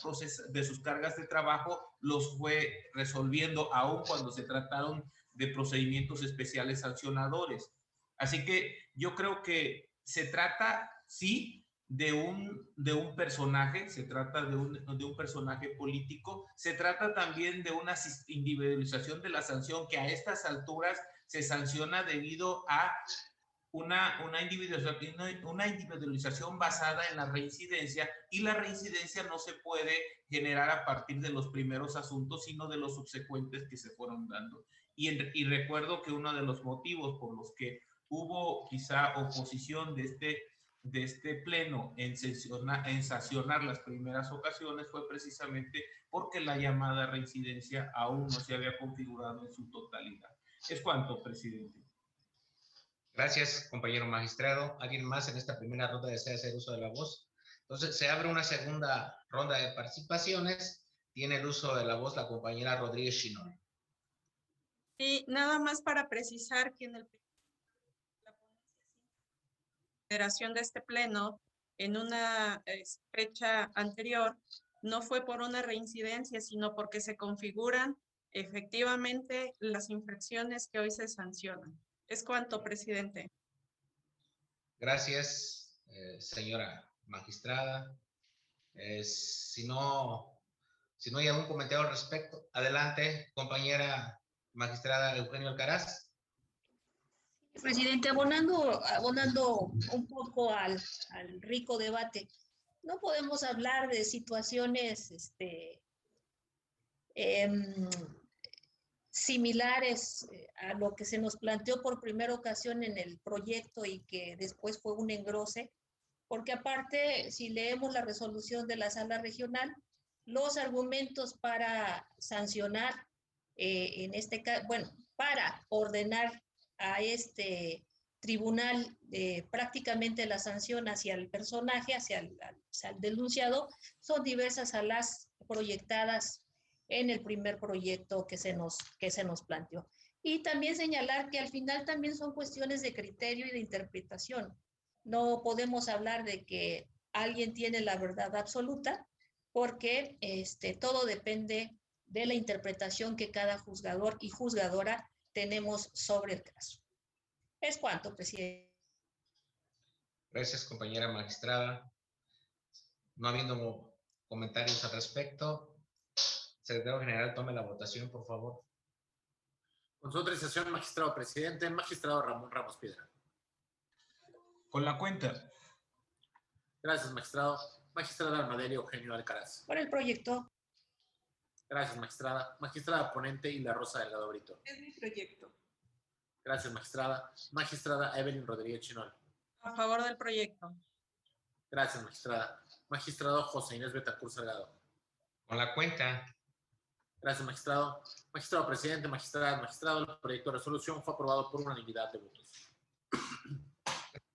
de trabajo los fue resolviendo, aun cuando se trataron de procedimientos especiales sancionadores. Así que yo creo que se trata, sí, de un personaje, se trata de un personaje político, se trata también de una individualización de la sanción que a estas alturas se sanciona debido a una individualización basada en la reincidencia, y la reincidencia no se puede generar a partir de los primeros asuntos, sino de los subsecuentes que se fueron dando. Y recuerdo que uno de los motivos por los que hubo quizá oposición de este pleno en sancionar las primeras ocasiones fue precisamente porque la llamada reincidencia aún no se había configurado en su totalidad. Es cuanto, presidente. Gracias, compañero magistrado. ¿Alguien más en esta primera ronda desea hacer uso de la voz? Entonces, se abre una segunda ronda de participaciones. Tiene el uso de la voz la compañera Rodríguez Chinón. Sí, nada más para precisar que en la consideración de este pleno, en una fecha anterior, no fue por una reincidencia, sino porque se configuran efectivamente las infracciones que hoy se sancionan. Es cuanto, presidente. Gracias, señora magistrada. Si no hay algún comentario al respecto, adelante, compañera magistrada Eugenio Alcaraz. Presidente, abonando un poco al rico debate, no podemos hablar de situaciones similares a lo que se nos planteó por primera ocasión en el proyecto y que después fue un engrose, porque aparte, si leemos la resolución de la sala regional, los argumentos para sancionar, en este caso, bueno, para ordenar a este tribunal prácticamente la sanción hacia el personaje, hacia el denunciado, son diversas a las proyectadas en el primer proyecto que se nos planteó. Y también señalar que al final también son cuestiones de criterio y de interpretación. No podemos hablar de que alguien tiene la verdad absoluta, porque todo depende de la interpretación que cada juzgador y juzgadora tenemos sobre el caso. Es cuanto, presidente. Gracias, compañera magistrada. No habiendo comentarios al respecto, secretario general, tome la votación, por favor. Con su autorización, magistrado presidente, magistrado Ramón Ramos Piedra. Con la cuenta. Gracias, magistrado. Magistrada Armadillo Eugenio Alcaraz. Por el proyecto. Gracias, magistrada. Magistrada ponente y la Rosa Delgado Brito. Es mi proyecto. Gracias, magistrada. Magistrada Evelyn Rodríguez Chinol. A favor del proyecto. Gracias, magistrada. Magistrado José Inés Betancourt Salgado. Con la cuenta. Gracias, magistrado. Magistrado presidente, magistrado, el proyecto de resolución fue aprobado por unanimidad de votos.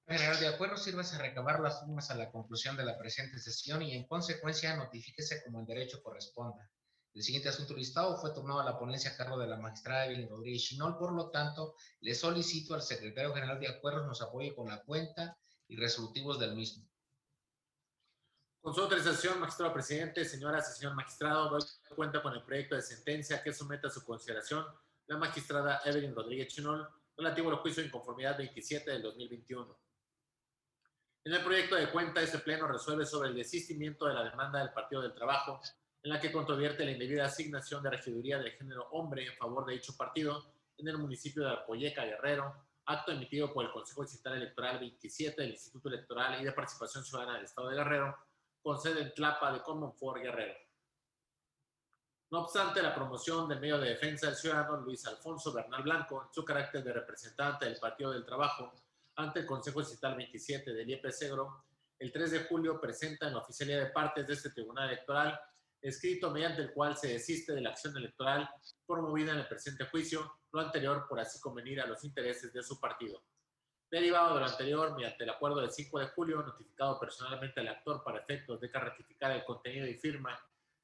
General, de acuerdo, sírvase a recabar las firmas a la conclusión de la presente sesión y en consecuencia notifíquese como en derecho corresponda. El siguiente asunto listado fue turnado a la ponencia a cargo de la magistrada Evelyn Rodríguez Chinol, por lo tanto, le solicito al secretario general de acuerdos nos apoye con la cuenta y resolutivos del mismo. Con su autorización, magistrado presidente, señoras y señor magistrado, doy cuenta con el proyecto de sentencia que somete a su consideración la magistrada Evelyn Rodríguez Chinol, relativo al juicio de inconformidad 27 del 2021. En el proyecto de cuenta, este pleno resuelve sobre el desistimiento de la demanda del Partido del Trabajo, en la que controvierte la indebida asignación de regiduría del género hombre en favor de dicho partido en el municipio de Alcoyeca, Guerrero, acto emitido por el Consejo Distrital Electoral 27 del Instituto Electoral y de Participación Ciudadana del Estado de Guerrero, con sede en Tlapa de Comonfort, Guerrero. No obstante, la promoción del medio de defensa del ciudadano Luis Alfonso Bernal Blanco, en su carácter de representante del Partido del Trabajo ante el Consejo Distrital 27 del IEP Segro, el 3 de julio presenta en la oficialía de partes de este Tribunal Electoral escrito mediante el cual se desiste de la acción electoral promovida en el presente juicio, lo anterior por así convenir a los intereses de su partido. Derivado de lo anterior, mediante el acuerdo del 5 de julio, notificado personalmente al actor para efectos de ratificar el contenido y firma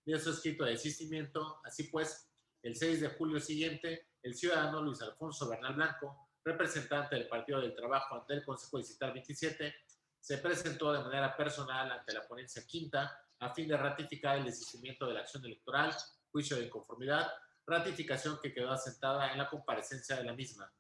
de su escrito de desistimiento, así pues, el 6 de julio siguiente, el ciudadano Luis Alfonso Bernal Blanco, representante del Partido del Trabajo ante el Consejo Distrital 27, se presentó de manera personal ante la ponencia quinta a fin de ratificar el desistimiento de la acción electoral, juicio de inconformidad, ratificación que quedó asentada en la comparecencia de la misma.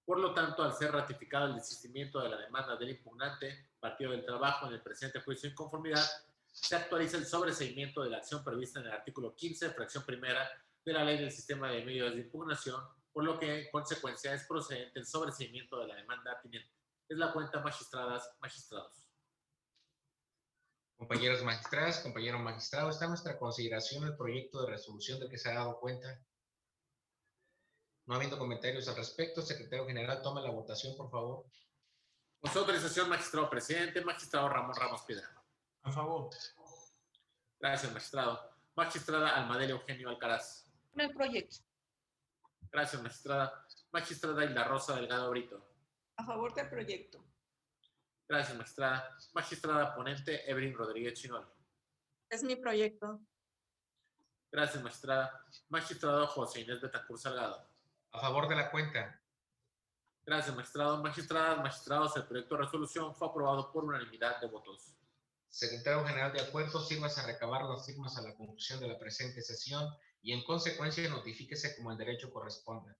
Por lo tanto, al ser ratificado el desistimiento de la demanda del impugnante, Partido del Trabajo, en el presente juicio de inconformidad, se actualiza el sobreseimiento de la acción prevista en el artículo 15, fracción primera, de la Ley del Sistema de Medios de Impugnación, por lo que, en consecuencia, es procedente el sobreseimiento de la demanda atinente. Es la cuenta, magistradas, magistrados. Compañeras magistradas, compañero magistrado, está a nuestra consideración el proyecto de resolución del que se ha dado cuenta. No habiendo comentarios al respecto, secretario general, tome la votación, por favor. Con su autorización, magistrado presidente, magistrado Ramón Ramos Piedra. A favor. Gracias, magistrado. Magistrada Almadillo Eugenio Alcaraz. Con el proyecto. Gracias, magistrada. Magistrada Hilda Rosa Delgado Brito. A favor del proyecto. Gracias, magistrada. Magistrada ponente Evelyn Rodríguez Chinol. Es mi proyecto. Gracias, magistrada. Magistrado José Inés Betancourt Salgado. A favor de la cuenta. Gracias, magistrado. Magistradas, magistrados, el proyecto de resolución fue aprobado por unanimidad de votos. Secretario general de acuerdo, sírvase a recabar las firmas a la conclusión de la presente sesión y en consecuencia notifíquese como en derecho corresponda.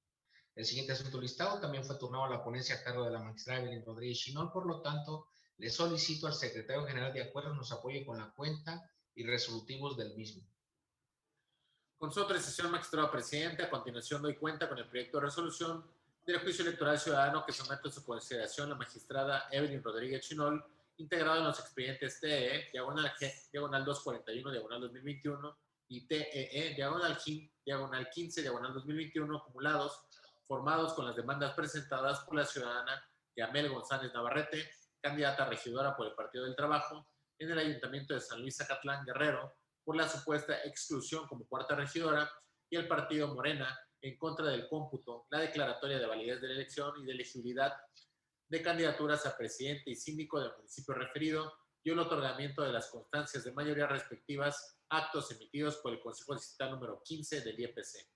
El siguiente asunto listado también fue turnado a la ponencia a cargo de la magistrada Evelyn Rodríguez Chinol, por lo tanto, le solicito al secretario general de acuerdos nos apoye con la cuenta y resolutivos del mismo. Con su autorización, magistrado presidente, a continuación doy cuenta con el proyecto de resolución del juicio electoral ciudadano que somete a su consideración la magistrada Evelyn Rodríguez Chinol, integrado en los expedientes TE, diagonal G, diagonal 241, diagonal 2021, y TEE, diagonal 15, diagonal 2021, acumulados, formados con las demandas presentadas por la ciudadana Yamel González Navarrete, candidata a regidora por el Partido del Trabajo en el Ayuntamiento de San Luis Zacatlán, Guerrero, por la supuesta exclusión como cuarta regidora, y el Partido Morena en contra del cómputo, la declaratoria de validez de la elección y de elegibilidad de candidaturas a presidente y síndico del municipio referido y el otorgamiento de las constancias de mayoría respectivas, actos emitidos por el Consejo Distrital número 15 del IEPC.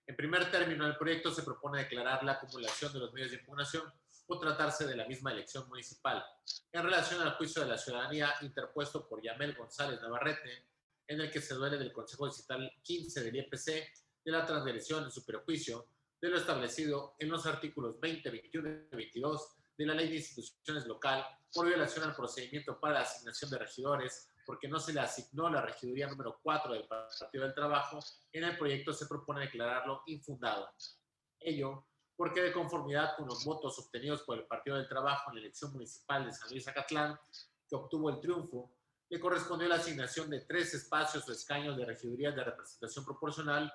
En primer término, el proyecto se propone declarar la acumulación de los medios de impugnación por tratarse de la misma elección municipal en relación al juicio de la ciudadanía interpuesto por Yamel González Navarrete, en el que se duele del Consejo Distrital 15 del IEPC de la transgresión en su prejuicio de lo establecido en los artículos 20, 21 y 22 de la Ley de Instituciones Local por violación al procedimiento para la asignación de regidores, porque no se le asignó la regiduría número 4 del Partido del Trabajo. En el proyecto se propone declararlo infundado. Ello porque, de conformidad con los votos obtenidos por el Partido del Trabajo en la elección municipal de San Luis Zacatlán, que obtuvo el triunfo, le correspondió la asignación de 3 espacios o escaños de regidurías de representación proporcional,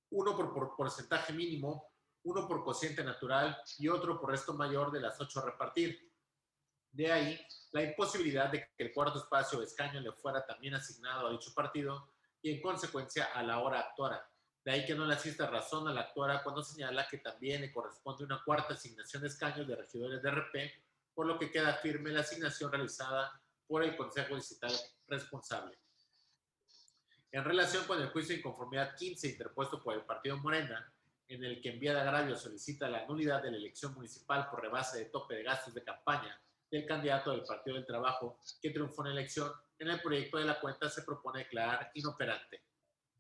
uno por porcentaje mínimo, uno por cociente natural y otro por resto mayor de las 8 a repartir. De ahí la imposibilidad de que el cuarto espacio o escaño le fuera también asignado a dicho partido y, en consecuencia, a la hora actora. De ahí que no le asista razón a la actora cuando señala que también le corresponde una cuarta asignación de escaños de regidores de RP, por lo que queda firme la asignación realizada por el Consejo Distrital responsable. En relación con el juicio de inconformidad 15 interpuesto por el Partido Morena, en el que en vía de agravio solicita la nulidad de la elección municipal por rebase de tope de gastos de campaña del candidato del Partido del Trabajo que triunfó en la elección, en el proyecto de la cuenta se propone declarar inoperante.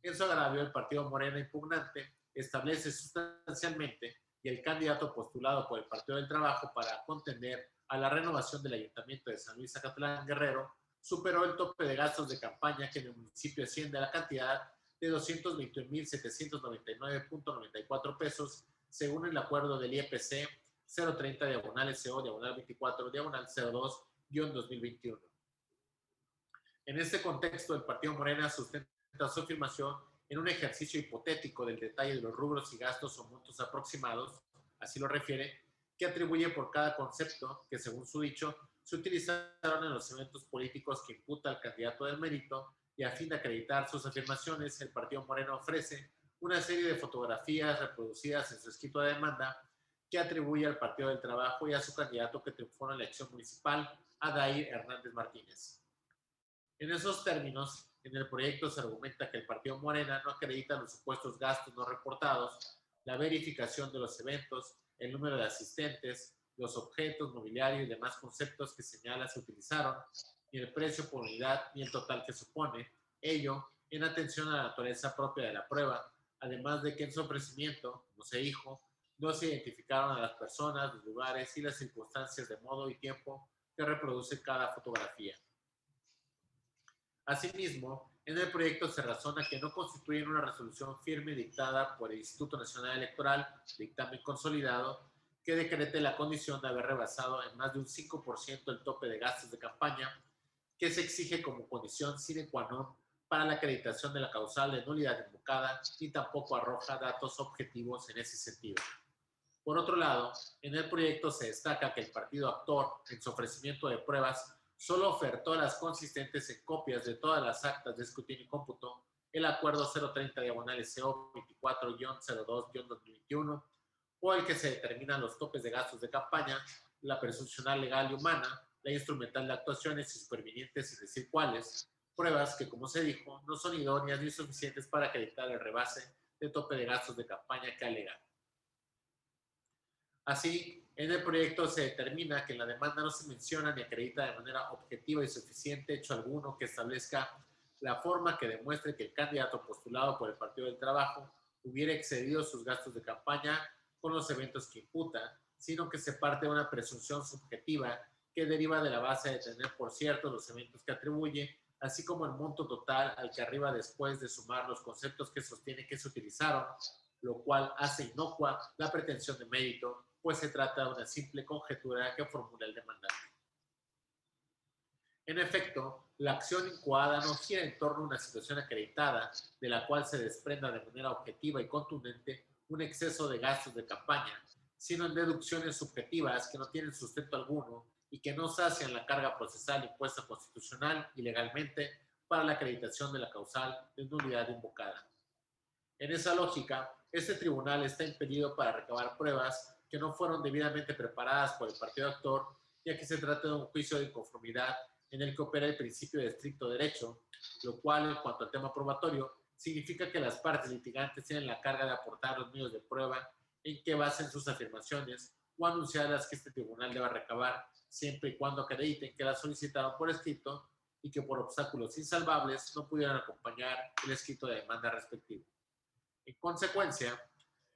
En su agravio, el Partido Morena impugnante establece sustancialmente que el candidato postulado por el Partido del Trabajo para contender a la renovación del Ayuntamiento de San Luis Zacatlán, Guerrero, superó el tope de gastos de campaña que en el municipio asciende a la cantidad de 221,799.94 pesos, según el acuerdo del IEPC 030 diagonal SO diagonal 24 diagonal 02-2021. En este contexto, el Partido Morena sustenta su afirmación en un ejercicio hipotético del detalle de los rubros y gastos o montos aproximados, así lo refiere, que atribuye por cada concepto que, según su dicho, se utilizaron en los eventos políticos que imputa al candidato del mérito, y a fin de acreditar sus afirmaciones, el Partido Morena ofrece una serie de fotografías reproducidas en su escrito de demanda que atribuye al Partido del Trabajo y a su candidato que triunfó en la elección municipal, Adair Hernández Martínez. En esos términos, en el proyecto se argumenta que el Partido Morena no acredita los supuestos gastos no reportados, la verificación de los eventos, el número de asistentes, los objetos, mobiliario y demás conceptos que señala se utilizaron, ni el precio por unidad ni el total que supone, ello en atención a la naturaleza propia de la prueba, además de que en su ofrecimiento, como se dijo, no se identificaron a las personas, los lugares y las circunstancias de modo y tiempo que reproduce cada fotografía. Asimismo, en el proyecto se razona que no constituyen una resolución firme dictada por el Instituto Nacional Electoral, dictamen consolidado, que decrete la condición de haber rebasado en más de un 5% el tope de gastos de campaña, que se exige como condición sine qua non para la acreditación de la causal de nulidad invocada, y tampoco arroja datos objetivos en ese sentido. Por otro lado, en el proyecto se destaca que el partido actor, en su ofrecimiento de pruebas, solo ofertó las consistentes en copias de todas las actas de escrutinio y cómputo, el acuerdo 030 diagonal SO 24-02-2021, o el que se determinan los topes de gastos de campaña, la presuncional legal y humana, la instrumental de actuaciones y supervinientes, sin decir cuáles, pruebas que, como se dijo, no son idóneas ni suficientes para acreditar el rebase de tope de gastos de campaña que alega. Así, en el proyecto se determina que en la demanda no se menciona ni acredita de manera objetiva y suficiente hecho alguno que establezca la forma que demuestre que el candidato postulado por el Partido del Trabajo hubiera excedido sus gastos de campaña con los eventos que imputa, sino que se parte de una presunción subjetiva que deriva de la base de tener por cierto los eventos que atribuye, así como el monto total al que arriba después de sumar los conceptos que sostiene que se utilizaron, lo cual hace inocua la pretensión de mérito, pues se trata de una simple conjetura que formula el demandante. En efecto, la acción incoada no gira en torno a una situación acreditada de la cual se desprenda de manera objetiva y contundente un exceso de gastos de campaña, sino en deducciones subjetivas que no tienen sustento alguno y que no sacian la carga procesal impuesta constitucional y legalmente para la acreditación de la causal de nulidad invocada. En esa lógica, este tribunal está impedido para recabar pruebas que no fueron debidamente preparadas por el partido actor, ya que se trata de un juicio de inconformidad en el que opera el principio de estricto derecho, lo cual, en cuanto al tema probatorio, significa que las partes litigantes tienen la carga de aportar los medios de prueba en que basen sus afirmaciones o anunciadas que este tribunal deba recabar, siempre y cuando acrediten que las solicitaron por escrito y que por obstáculos insalvables no pudieran acompañar el escrito de demanda respectivo. En consecuencia,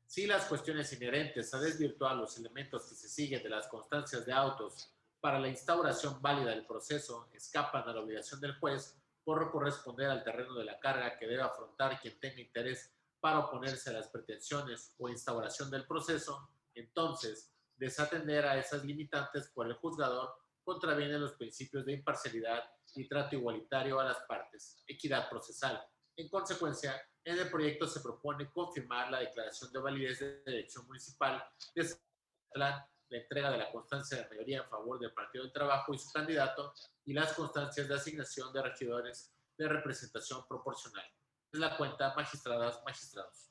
si las cuestiones inherentes a desvirtuar los elementos que se siguen de las constancias de autos para la instauración válida del proceso escapan a la obligación del juez por corresponder al terreno de la carga que debe afrontar quien tenga interés para oponerse a las pretensiones o instauración del proceso, entonces, desatender a esas limitantes por el juzgador contravienen los principios de imparcialidad y trato igualitario a las partes, equidad procesal. En consecuencia, en el proyecto se propone confirmar la declaración de validez de elección municipal de Zacatlán, la entrega de la constancia de mayoría en favor del Partido del Trabajo y su candidato, y las constancias de asignación de regidores de representación proporcional. Es la cuenta, magistradas, magistrados.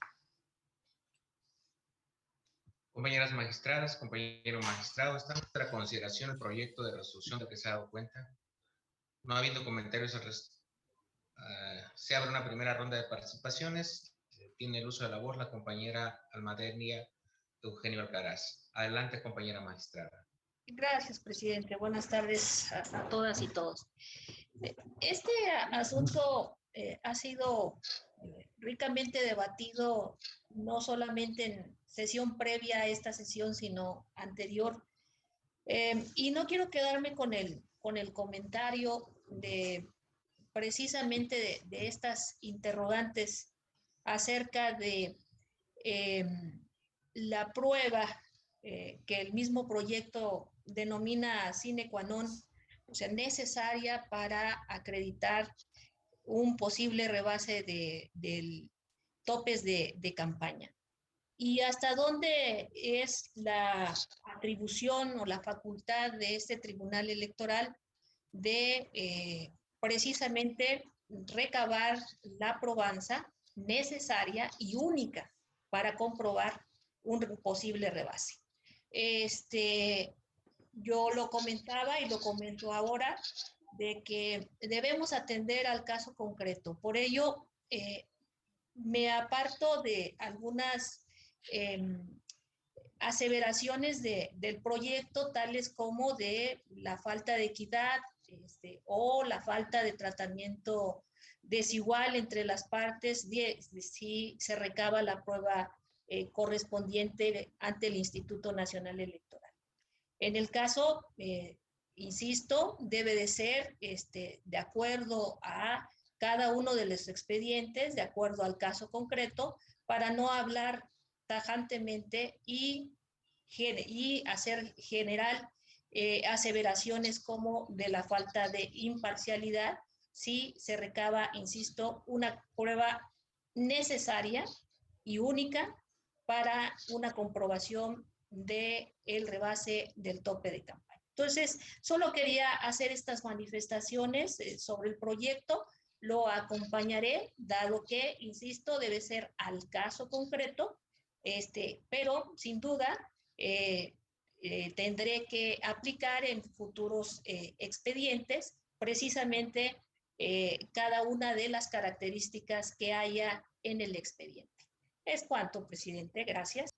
Compañeras magistradas, compañero magistrado, está a nuestra consideración el proyecto de resolución del que se ha dado cuenta. No habiendo comentarios, se abre una primera ronda de participaciones. Tiene el uso de la voz la compañera Almadernia Eugenio Alcaraz. Adelante, compañera magistrada. Gracias, presidente. Buenas tardes a todas y todos. Este asunto ha sido ricamente debatido, no solamente en sesión previa a esta sesión, sino anterior. Y no quiero quedarme con el comentario de precisamente de estas interrogantes acerca de la prueba que el mismo proyecto denomina sine qua non, o sea, necesaria para acreditar un posible rebase del topes de campaña. ¿Y hasta dónde es la atribución o la facultad de este tribunal electoral de precisamente recabar la probanza necesaria y única para comprobar un posible rebase? Yo lo comentaba y lo comento ahora, de que debemos atender al caso concreto. Por ello, me aparto de algunas aseveraciones del proyecto, tales como de la falta de equidad o la falta de tratamiento desigual entre las partes si se recaba la prueba correspondiente ante el Instituto Nacional Electoral. En el caso, insisto, debe de ser de acuerdo a cada uno de los expedientes, de acuerdo al caso concreto, para no hablar tajantemente y hacer general aseveraciones como de la falta de imparcialidad si se recaba, insisto, una prueba necesaria y única para una comprobación del rebase del tope de campaña. Entonces, solo quería hacer estas manifestaciones sobre el proyecto. Lo acompañaré, dado que, insisto, debe ser al caso concreto, pero sin duda tendré que aplicar en futuros expedientes precisamente cada una de las características que haya en el expediente. Es cuanto, presidente. Gracias.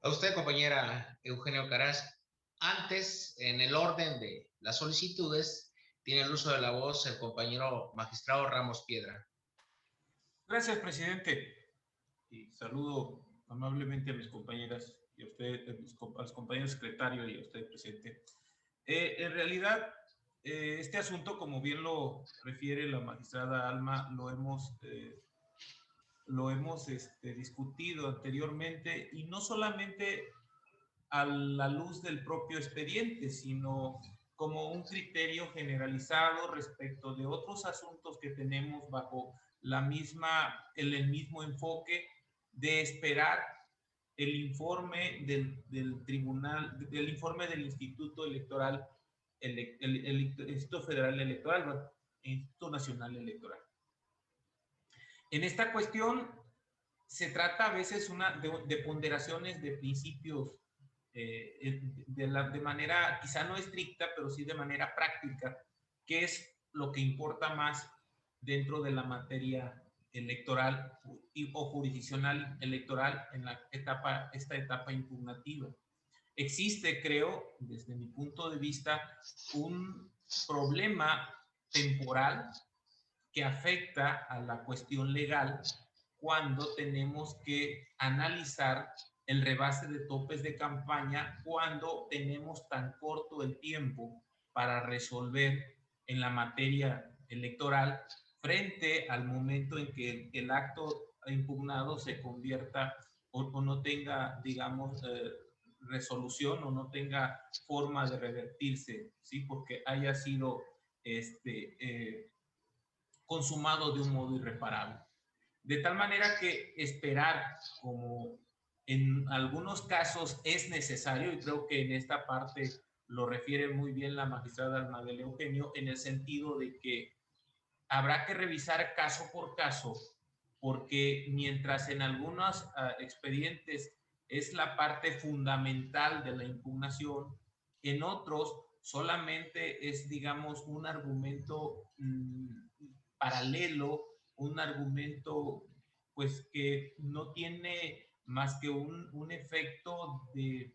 A usted, compañera Eugenio Alcaraz. Antes, en el orden de las solicitudes, tiene el uso de la voz el compañero magistrado Ramos Piedra. Gracias, presidente. Y saludo amablemente a mis compañeras y a usted, a los compañeros secretarios y a usted, presidente. En realidad, este asunto, como bien lo refiere la magistrada Alma, lo hemos discutido anteriormente, y no solamente a la luz del propio expediente, sino como un criterio generalizado respecto de otros asuntos que tenemos bajo el mismo enfoque de esperar el informe del tribunal, del informe del Instituto Electoral, el Instituto Federal Electoral, bueno, Instituto Nacional Electoral. En esta cuestión se trata a veces de ponderaciones de principios de manera quizá no estricta, pero sí de manera práctica, que es lo que importa más dentro de la materia electoral o jurisdiccional electoral en esta etapa impugnativa. Existe, creo, desde mi punto de vista, un problema temporal que afecta a la cuestión legal cuando tenemos que analizar el rebase de topes de campaña, cuando tenemos tan corto el tiempo para resolver en la materia electoral frente al momento en que el acto impugnado se convierta o no tenga, digamos, resolución o no tenga forma de revertirse, ¿sí? Porque haya sido consumado de un modo irreparable. De tal manera que esperar, como en algunos casos es necesario, y creo que en esta parte lo refiere muy bien la magistrada Almadelia Eugenio, en el sentido de que habrá que revisar caso por caso, porque mientras en algunos expedientes es la parte fundamental de la impugnación, en otros solamente es, digamos, un argumento paralelo, un argumento pues que no tiene más que un efecto de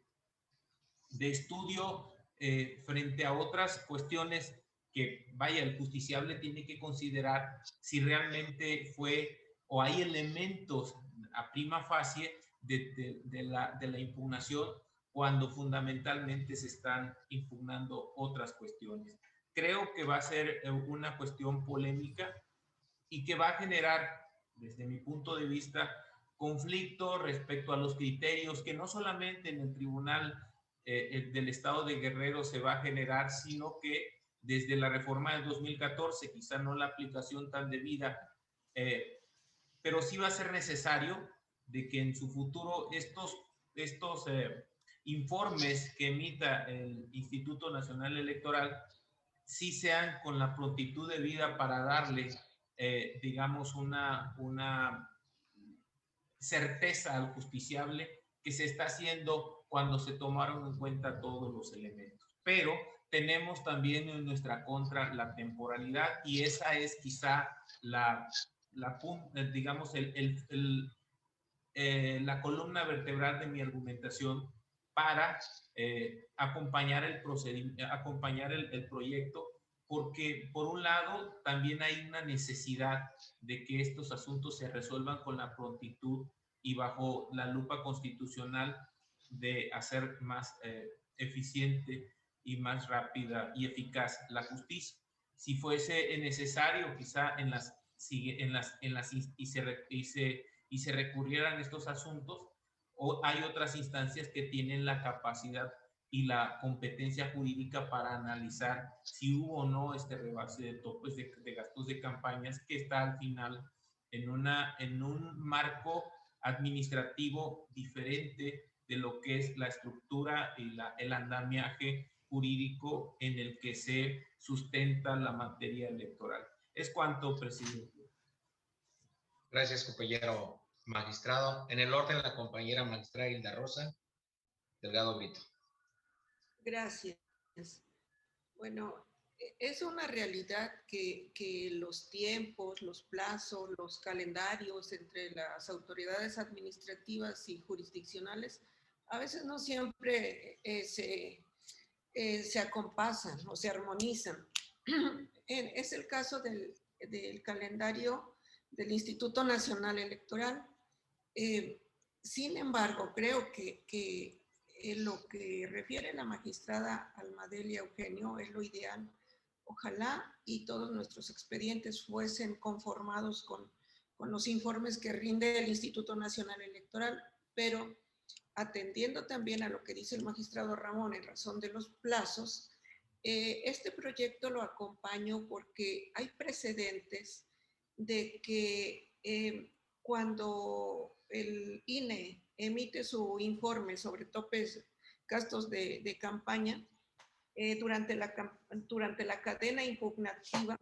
estudio frente a otras cuestiones que, vaya, el justiciable tiene que considerar si realmente fue o hay elementos a prima facie de la impugnación cuando fundamentalmente se están impugnando otras cuestiones. Creo que va a ser una cuestión polémica y que va a generar, desde mi punto de vista, conflicto respecto a los criterios que no solamente en el Tribunal del Estado de Guerrero se va a generar, sino que desde la reforma del 2014, quizá no la aplicación tan debida, pero sí va a ser necesario de que en su futuro estos informes que emita el Instituto Nacional Electoral sí sean con la prontitud debida para darle, digamos, una certeza al justiciable que se está haciendo cuando se tomaron en cuenta todos los elementos. Pero tenemos también en nuestra contra la temporalidad, y esa es quizá digamos, la columna vertebral de mi argumentación para acompañar el proyecto, porque por un lado también hay una necesidad de que estos asuntos se resuelvan con la prontitud y bajo la lupa constitucional de hacer más eficiente y más rápida y eficaz la justicia. Si fuese necesario, quizá y se recurrieran estos asuntos, o hay otras instancias que tienen la capacidad y la competencia jurídica para analizar si hubo o no este rebase de topes de gastos de campañas, que está al final en un marco administrativo diferente de lo que es la estructura y el andamiaje jurídico en el que se sustenta la materia electoral. Es cuanto, presidente. Gracias, compañero magistrado. En el orden, la compañera magistrada Hilda Rosa Delgado Brito. Gracias. Bueno, es una realidad que los tiempos, los plazos, los calendarios entre las autoridades administrativas y jurisdiccionales a veces no siempre se acompasan o se armonizan. Es el caso del calendario del Instituto Nacional Electoral. Sin embargo, creo que lo que refiere la magistrada Almadelia Eugenio es lo ideal. Ojalá y todos nuestros expedientes fuesen conformados con los informes que rinde el Instituto Nacional Electoral, pero atendiendo también a lo que dice el magistrado Ramón en razón de los plazos, Este proyecto lo acompaño porque hay precedentes de que cuando el INE emite su informe sobre topes gastos de campaña, durante la cadena impugnativa,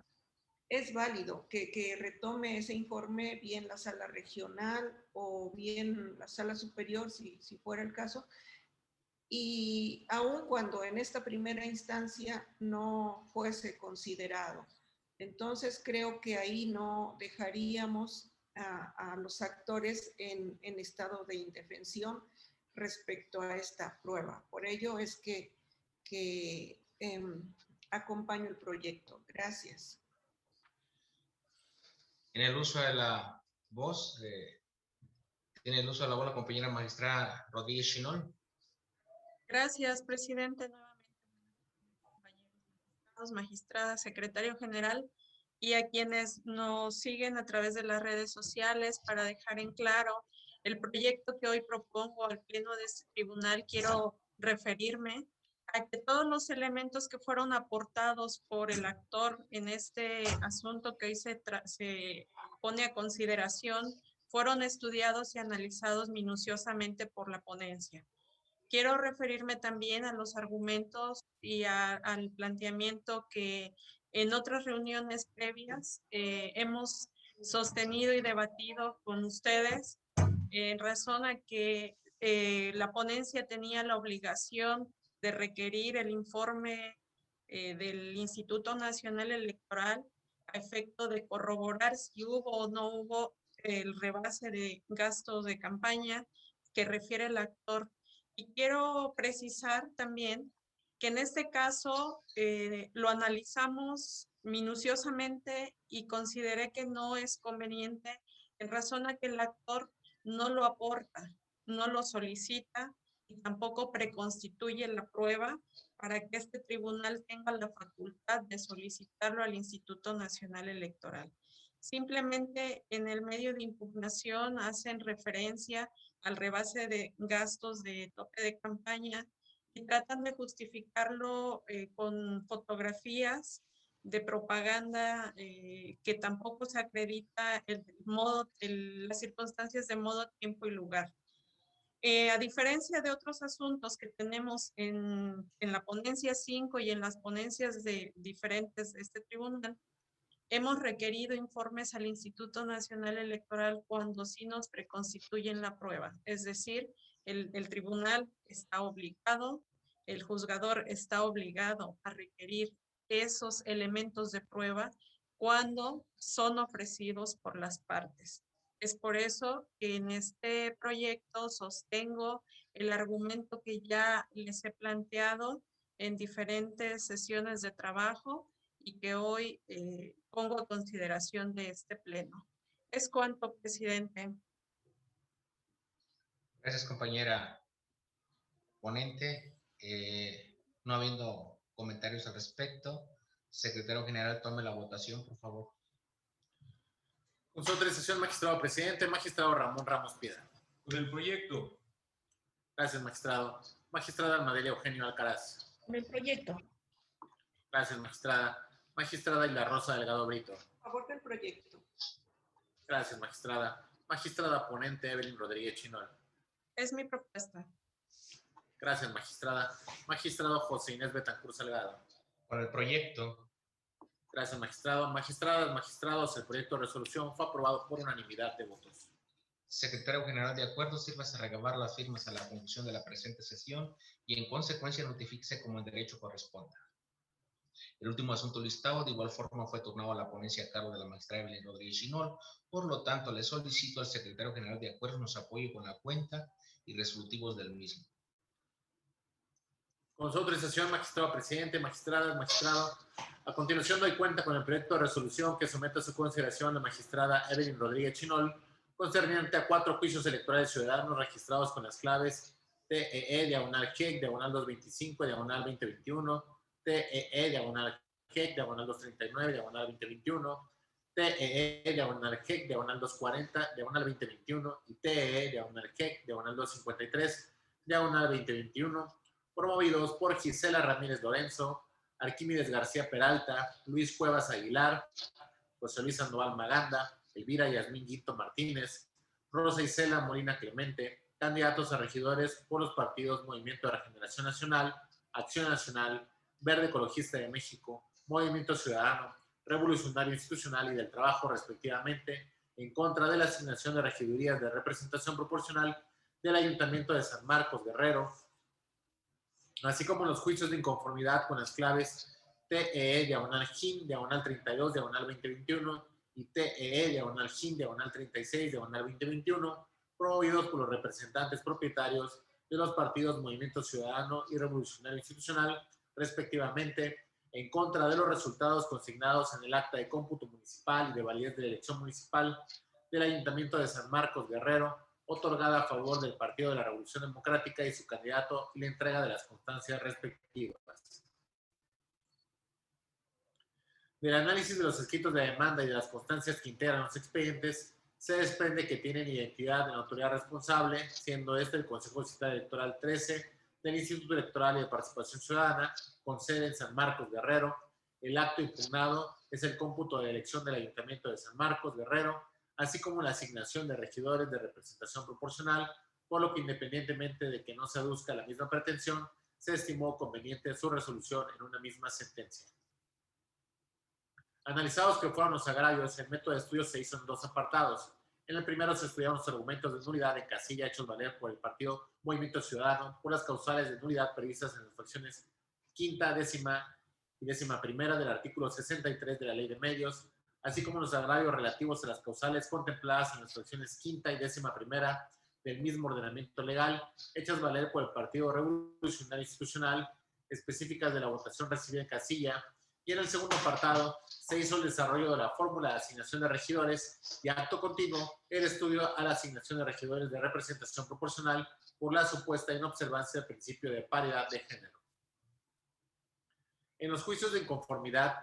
es válido que retome ese informe bien la sala regional o bien la sala superior, si fuera el caso, y aun cuando en esta primera instancia no fuese considerado. Entonces creo que ahí no dejaríamos a los actores en estado de indefensión respecto a esta prueba. Por ello es que acompaño el proyecto. Gracias. En el uso de la voz, tiene el uso de la voz la compañera magistrada Rodríguez Chinol. Gracias, presidente. Nuevamente, compañeros magistradas, secretario general, y a quienes nos siguen a través de las redes sociales para dejar en claro el proyecto que hoy propongo al pleno de este tribunal. Quiero referirme a que todos los elementos que fueron aportados por el actor en este asunto que hoy se pone a consideración fueron estudiados y analizados minuciosamente por la ponencia. Quiero referirme también a los argumentos y al planteamiento que en otras reuniones previas hemos sostenido y debatido con ustedes en razón a que la ponencia tenía la obligación de requerir el informe del Instituto Nacional Electoral a efecto de corroborar si hubo o no hubo el rebase de gastos de campaña que refiere el actor. Y quiero precisar también que en este caso lo analizamos minuciosamente y consideré que no es conveniente en razón a que el actor no lo aporta, no lo solicita y tampoco preconstituye la prueba para que este tribunal tenga la facultad de solicitarlo al Instituto Nacional Electoral. Simplemente en el medio de impugnación hacen referencia al rebase de gastos de tope de campaña y tratan de justificarlo con fotografías de propaganda que tampoco se acredita las circunstancias de modo, tiempo y lugar. A diferencia de otros asuntos que tenemos en la ponencia 5 y en las ponencias diferentes de este tribunal, hemos requerido informes al Instituto Nacional Electoral cuando sí nos preconstituyen la prueba. Es decir, el tribunal está obligado, el juzgador está obligado a requerir esos elementos de prueba cuando son ofrecidos por las partes. Es por eso que en este proyecto sostengo el argumento que ya les he planteado en diferentes sesiones de trabajo y que hoy pongo a consideración de este pleno. Es cuanto, presidente. Gracias, compañera ponente. No habiendo comentarios al respecto, secretario general, tome la votación, por favor. Con su autorización, magistrado presidente, magistrado Ramón Ramos Piedra. Con el proyecto. Gracias, magistrado. Magistrada Almadelia Eugenio Alcaraz. Con el proyecto. Gracias, magistrada. Magistrada Isla Rosa Delgado Brito. A favor del proyecto. Gracias, magistrada. Magistrada ponente Evelyn Rodríguez Chinol. Es mi propuesta. Gracias, magistrada. Magistrado José Inés Betancur Salgado. Por el proyecto. Gracias, magistrado. Magistradas, magistrados, el proyecto de resolución fue aprobado por unanimidad de votos. Secretario general, de acuerdo, sírvase a recabar las firmas a la conclusión de la presente sesión y en consecuencia notifíquese como el derecho corresponda. El último asunto listado de igual forma fue turnado a la ponencia a cargo de la magistrada Evelyn Rodríguez Chinol. Por lo tanto, le solicito al secretario general de acuerdo nos apoye con la cuenta y resolutivos del mismo. Con su autorización, magistrado presidente, magistradas, magistrado, a continuación doy cuenta con el proyecto de resolución que somete a su consideración la magistrada Evelyn Rodríguez Chinol concerniente a 4 juicios electorales ciudadanos registrados con las claves TEE, /GEC, /225, /2021, TEE, /GEC, /239, /2021, TEE, /GEC, /240, /2021 y TEE, /GEC, /253, /2021, promovidos por Gisela Ramírez Lorenzo, Arquímedes García Peralta, Luis Cuevas Aguilar, José Luis Sandoval Maganda, Elvira Yasmín Guito Martínez, Rosa Isela Molina Clemente, candidatos a regidores por los partidos Movimiento de Regeneración Nacional, Acción Nacional, Verde Ecologista de México, Movimiento Ciudadano, Revolucionario Institucional y del Trabajo, respectivamente, en contra de la asignación de regidurías de representación proporcional del Ayuntamiento de San Marcos Guerrero, así como los juicios de inconformidad con las claves TEE-GIN, diagonal 32, diagonal 2021 y TEE-GIN, diagonal 36, diagonal 2021, promovidos por los representantes propietarios de los partidos Movimiento Ciudadano y Revolucionario Institucional, respectivamente, en contra de los resultados consignados en el acta de cómputo municipal y de validez de la elección municipal del Ayuntamiento de San Marcos Guerrero, otorgada a favor del Partido de la Revolución Democrática y su candidato, y la entrega de las constancias respectivas. Del análisis de los escritos de demanda y de las constancias que integran los expedientes, se desprende que tienen identidad de la autoridad responsable, siendo este el Consejo Distrital Electoral 13 del Instituto Electoral y de Participación Ciudadana, con sede en San Marcos Guerrero. El acto impugnado es el cómputo de elección del Ayuntamiento de San Marcos Guerrero, así como la asignación de regidores de representación proporcional, por lo que independientemente de que no se aduzca la misma pretensión, se estimó conveniente su resolución en una misma sentencia. Analizados que fueron los agravios, el método de estudio se hizo en dos apartados. En el primero se estudiaron los argumentos de nulidad en casilla hechos valer por el partido Movimiento Ciudadano por las causales de nulidad previstas en las fracciones quinta, décima y décima primera del artículo 63 de la Ley de Medios, así como los agravios relativos a las causales contempladas en las fracciones quinta y décima primera del mismo ordenamiento legal, hechas valer por el Partido Revolucionario Institucional, específicas de la votación recibida en casilla. Y en el segundo apartado se hizo el desarrollo de la fórmula de asignación de regidores y acto continuo el estudio a la asignación de regidores de representación proporcional por la supuesta inobservancia del principio de paridad de género. En los juicios de inconformidad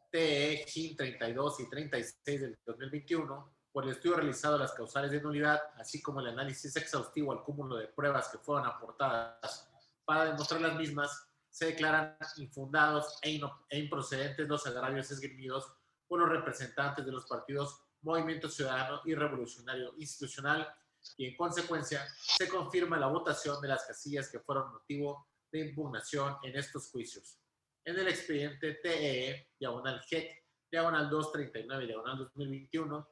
TE, GIN 32 y 36 del 2021, por el estudio realizado de las causales de nulidad, así como el análisis exhaustivo al cúmulo de pruebas que fueron aportadas para demostrar las mismas, se declaran infundados e improcedentes los agravios esgrimidos por los representantes de los partidos Movimiento Ciudadano y Revolucionario Institucional, y en consecuencia se confirma la votación de las casillas que fueron motivo de impugnación en estos juicios. En el expediente TEE, diagonal GEC, diagonal 239, diagonal 2021,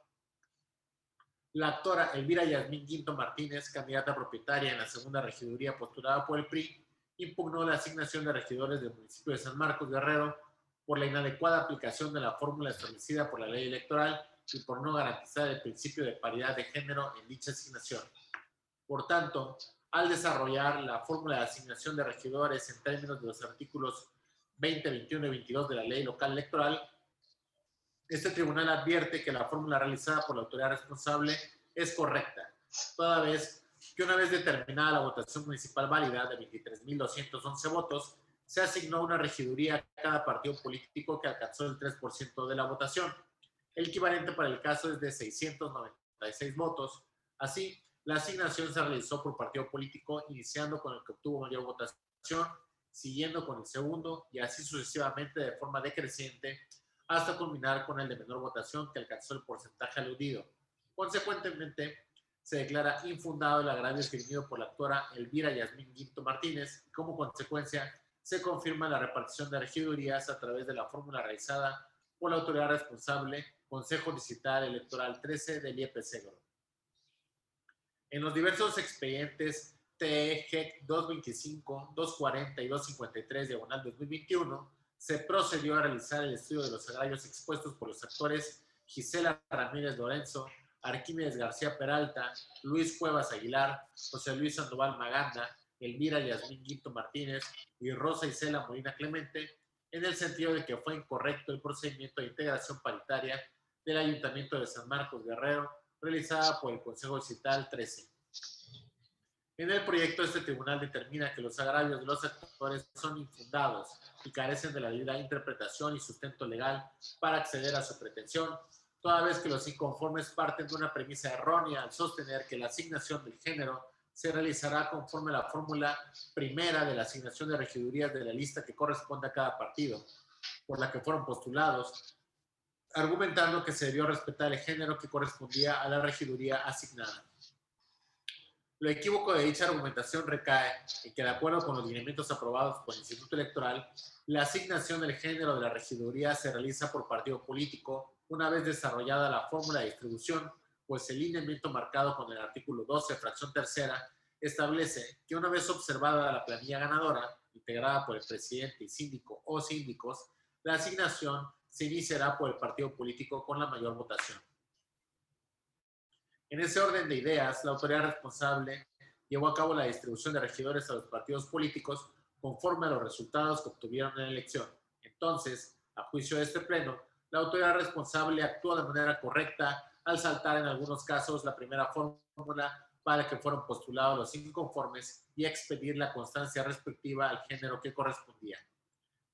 la actora Elvira Yasmín Guito Martínez, candidata propietaria en la segunda regiduría postulada por el PRI, impugnó la asignación de regidores del municipio de San Marcos Guerrero por la inadecuada aplicación de la fórmula establecida por la ley electoral y por no garantizar el principio de paridad de género en dicha asignación. Por tanto, al desarrollar la fórmula de asignación de regidores en términos de los artículos 20, 21 y 22 de la ley local electoral, este tribunal advierte que la fórmula realizada por la autoridad responsable es correcta, toda vez que una vez determinada la votación municipal válida de 23.211 votos, se asignó una regiduría a cada partido político que alcanzó el 3% de la votación. El equivalente para el caso es de 696 votos. Así, la asignación se realizó por partido político, iniciando con el que obtuvo mayor votación, siguiendo con el segundo y así sucesivamente de forma decreciente, hasta culminar con el de menor votación que alcanzó el porcentaje aludido. Consecuentemente, se declara infundado el agravio esgrimido por la actora Elvira Yasmín Guito Martínez y como consecuencia se confirma la repartición de regidurías a través de la fórmula realizada por la autoridad responsable, Consejo Distrital Electoral 13 del IEPC. En los diversos expedientes TEGEC 225, 240 y 253 diagonal 2021, se procedió a realizar el estudio de los agravios expuestos por los actores Gisela Ramírez Lorenzo, Arquímedes García Peralta, Luis Cuevas Aguilar, José Luis Sandoval Maganda, Elvira Yasmín Guito Martínez y Rosa Isela Molina Clemente, en el sentido de que fue incorrecto el procedimiento de integración paritaria del Ayuntamiento de San Marcos Guerrero, realizada por el Consejo Distrital 13. En el proyecto, este tribunal determina que los agravios de los actores son infundados y carecen de la debida interpretación y sustento legal para acceder a su pretensión, toda vez que los inconformes parten de una premisa errónea al sostener que la asignación del género se realizará conforme a la fórmula primera de la asignación de regidurías de la lista que corresponde a cada partido, por la que fueron postulados, argumentando que se debió respetar el género que correspondía a la regiduría asignada. Lo equívoco de dicha argumentación recae en que, de acuerdo con los lineamientos aprobados por el Instituto Electoral, la asignación del género de la regiduría se realiza por partido político una vez desarrollada la fórmula de distribución, pues el lineamiento marcado con el artículo 12, fracción tercera, establece que una vez observada la planilla ganadora, integrada por el presidente y síndico o síndicos, la asignación se iniciará por el partido político con la mayor votación. En ese orden de ideas, la autoridad responsable llevó a cabo la distribución de regidores a los partidos políticos conforme a los resultados que obtuvieron en la elección. Entonces, a juicio de este pleno, la autoridad responsable actuó de manera correcta al saltar en algunos casos la primera fórmula para la que fueron postulados los inconformes y expedir la constancia respectiva al género que correspondía.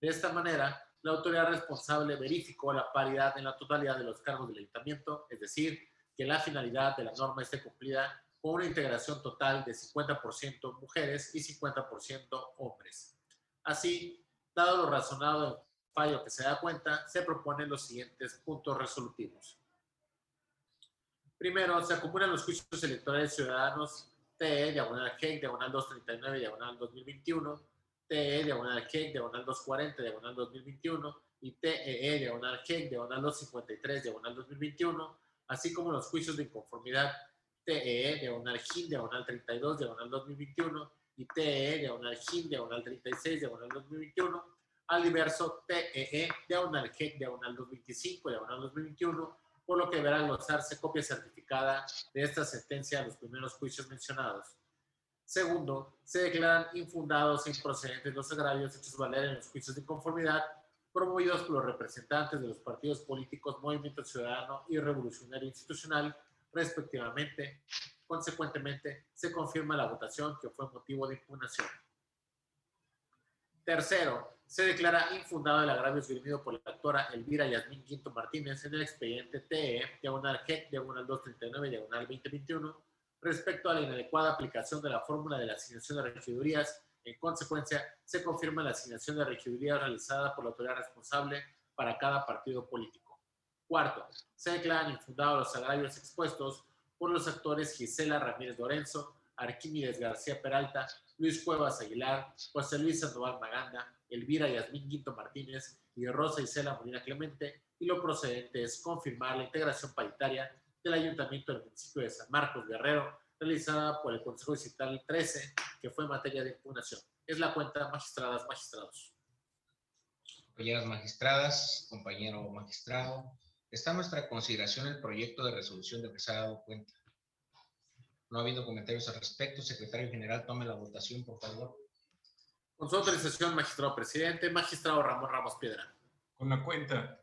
De esta manera, la autoridad responsable verificó la paridad en la totalidad de los cargos del ayuntamiento, es decir, que la finalidad de la norma esté cumplida con una integración total de 50% mujeres y 50% hombres. Así, dado lo razonado del fallo que se da cuenta, se proponen los siguientes puntos resolutivos. Primero, se acumulan los juicios electorales ciudadanos TE, diagonal GEC, diagonal 239, diagonal 2021, TE, diagonal GEC, diagonal 240, diagonal 2021, y TEE, diagonal GEC, diagonal 253, diagonal 2021, así como los juicios de inconformidad TEE, diagonal GIN, diagonal 32, diagonal 2021, y TEE, diagonal GIN, diagonal 36, diagonal 2021, al diverso TEE, diagonal GEC, diagonal 225, diagonal 2021, por lo que deberá glosarse copia certificada de esta sentencia a los primeros juicios mencionados. Segundo, se declaran infundados e improcedentes los agravios hechos valer en los juicios de inconformidad promovidos por los representantes de los partidos políticos Movimiento Ciudadano y Revolucionario Institucional, respectivamente. Consecuentemente, se confirma la votación que fue motivo de impugnación. Tercero, se declara infundado el agravio esgrimido por la doctora Elvira Yasmín Quinto Martínez en el expediente TE, diagonal GEC, diagonal 239, diagonal 2021, respecto a la inadecuada aplicación de la fórmula de la asignación de regidurías. En consecuencia, se confirma la asignación de regidurías realizada por la autoridad responsable para cada partido político. Cuarto, se declaran infundados los agravios expuestos por los actores Gisela Ramírez Lorenzo, Arquímedes García Peralta, Luis Cuevas Aguilar, José Luis Sandoval Maganda, Elvira Yasmín Quinto Martínez y Rosa Isela Molina Clemente, y lo procedente es confirmar la integración paritaria del Ayuntamiento del municipio de San Marcos Guerrero, realizada por el Consejo Distrital 13, que fue materia de impugnación. Es la cuenta, magistradas, magistrados. Compañeras magistradas, compañero magistrado, está a nuestra consideración el proyecto de resolución de que se ha dado cuenta. No habiendo comentarios al respecto, secretario general, tome la votación, por favor. Con su autorización, magistrado presidente, magistrado Ramón Ramos Piedra. Con la cuenta.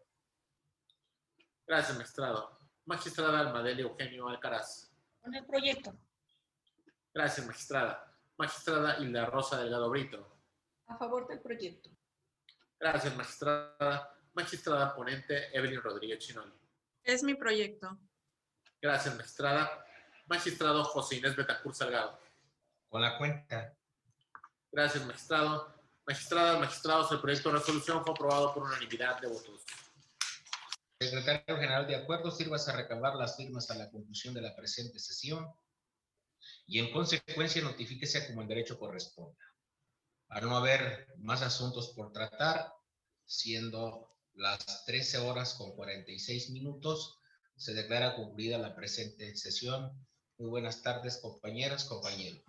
Gracias, magistrado. Magistrada Almadeli Eugenio Alcaraz. Con el proyecto. Gracias, magistrada. Magistrada Hilda Rosa Delgado Brito. A favor del proyecto. Gracias, magistrada. Magistrada ponente Evelyn Rodríguez Chinoli. Es mi proyecto. Gracias, magistrada. Magistrado José Inés Betancur Salgado. Con la cuenta. Gracias, magistrado. Magistradas, magistrados, el proyecto de resolución fue aprobado por unanimidad de votos. Secretario general, de acuerdo, sírvase a recabar las firmas a la conclusión de la presente sesión y en consecuencia notifíquese como el derecho corresponda. Al no haber más asuntos por tratar, siendo las 13:46, se declara concluida la presente sesión. Muy buenas tardes, compañeras, compañeros.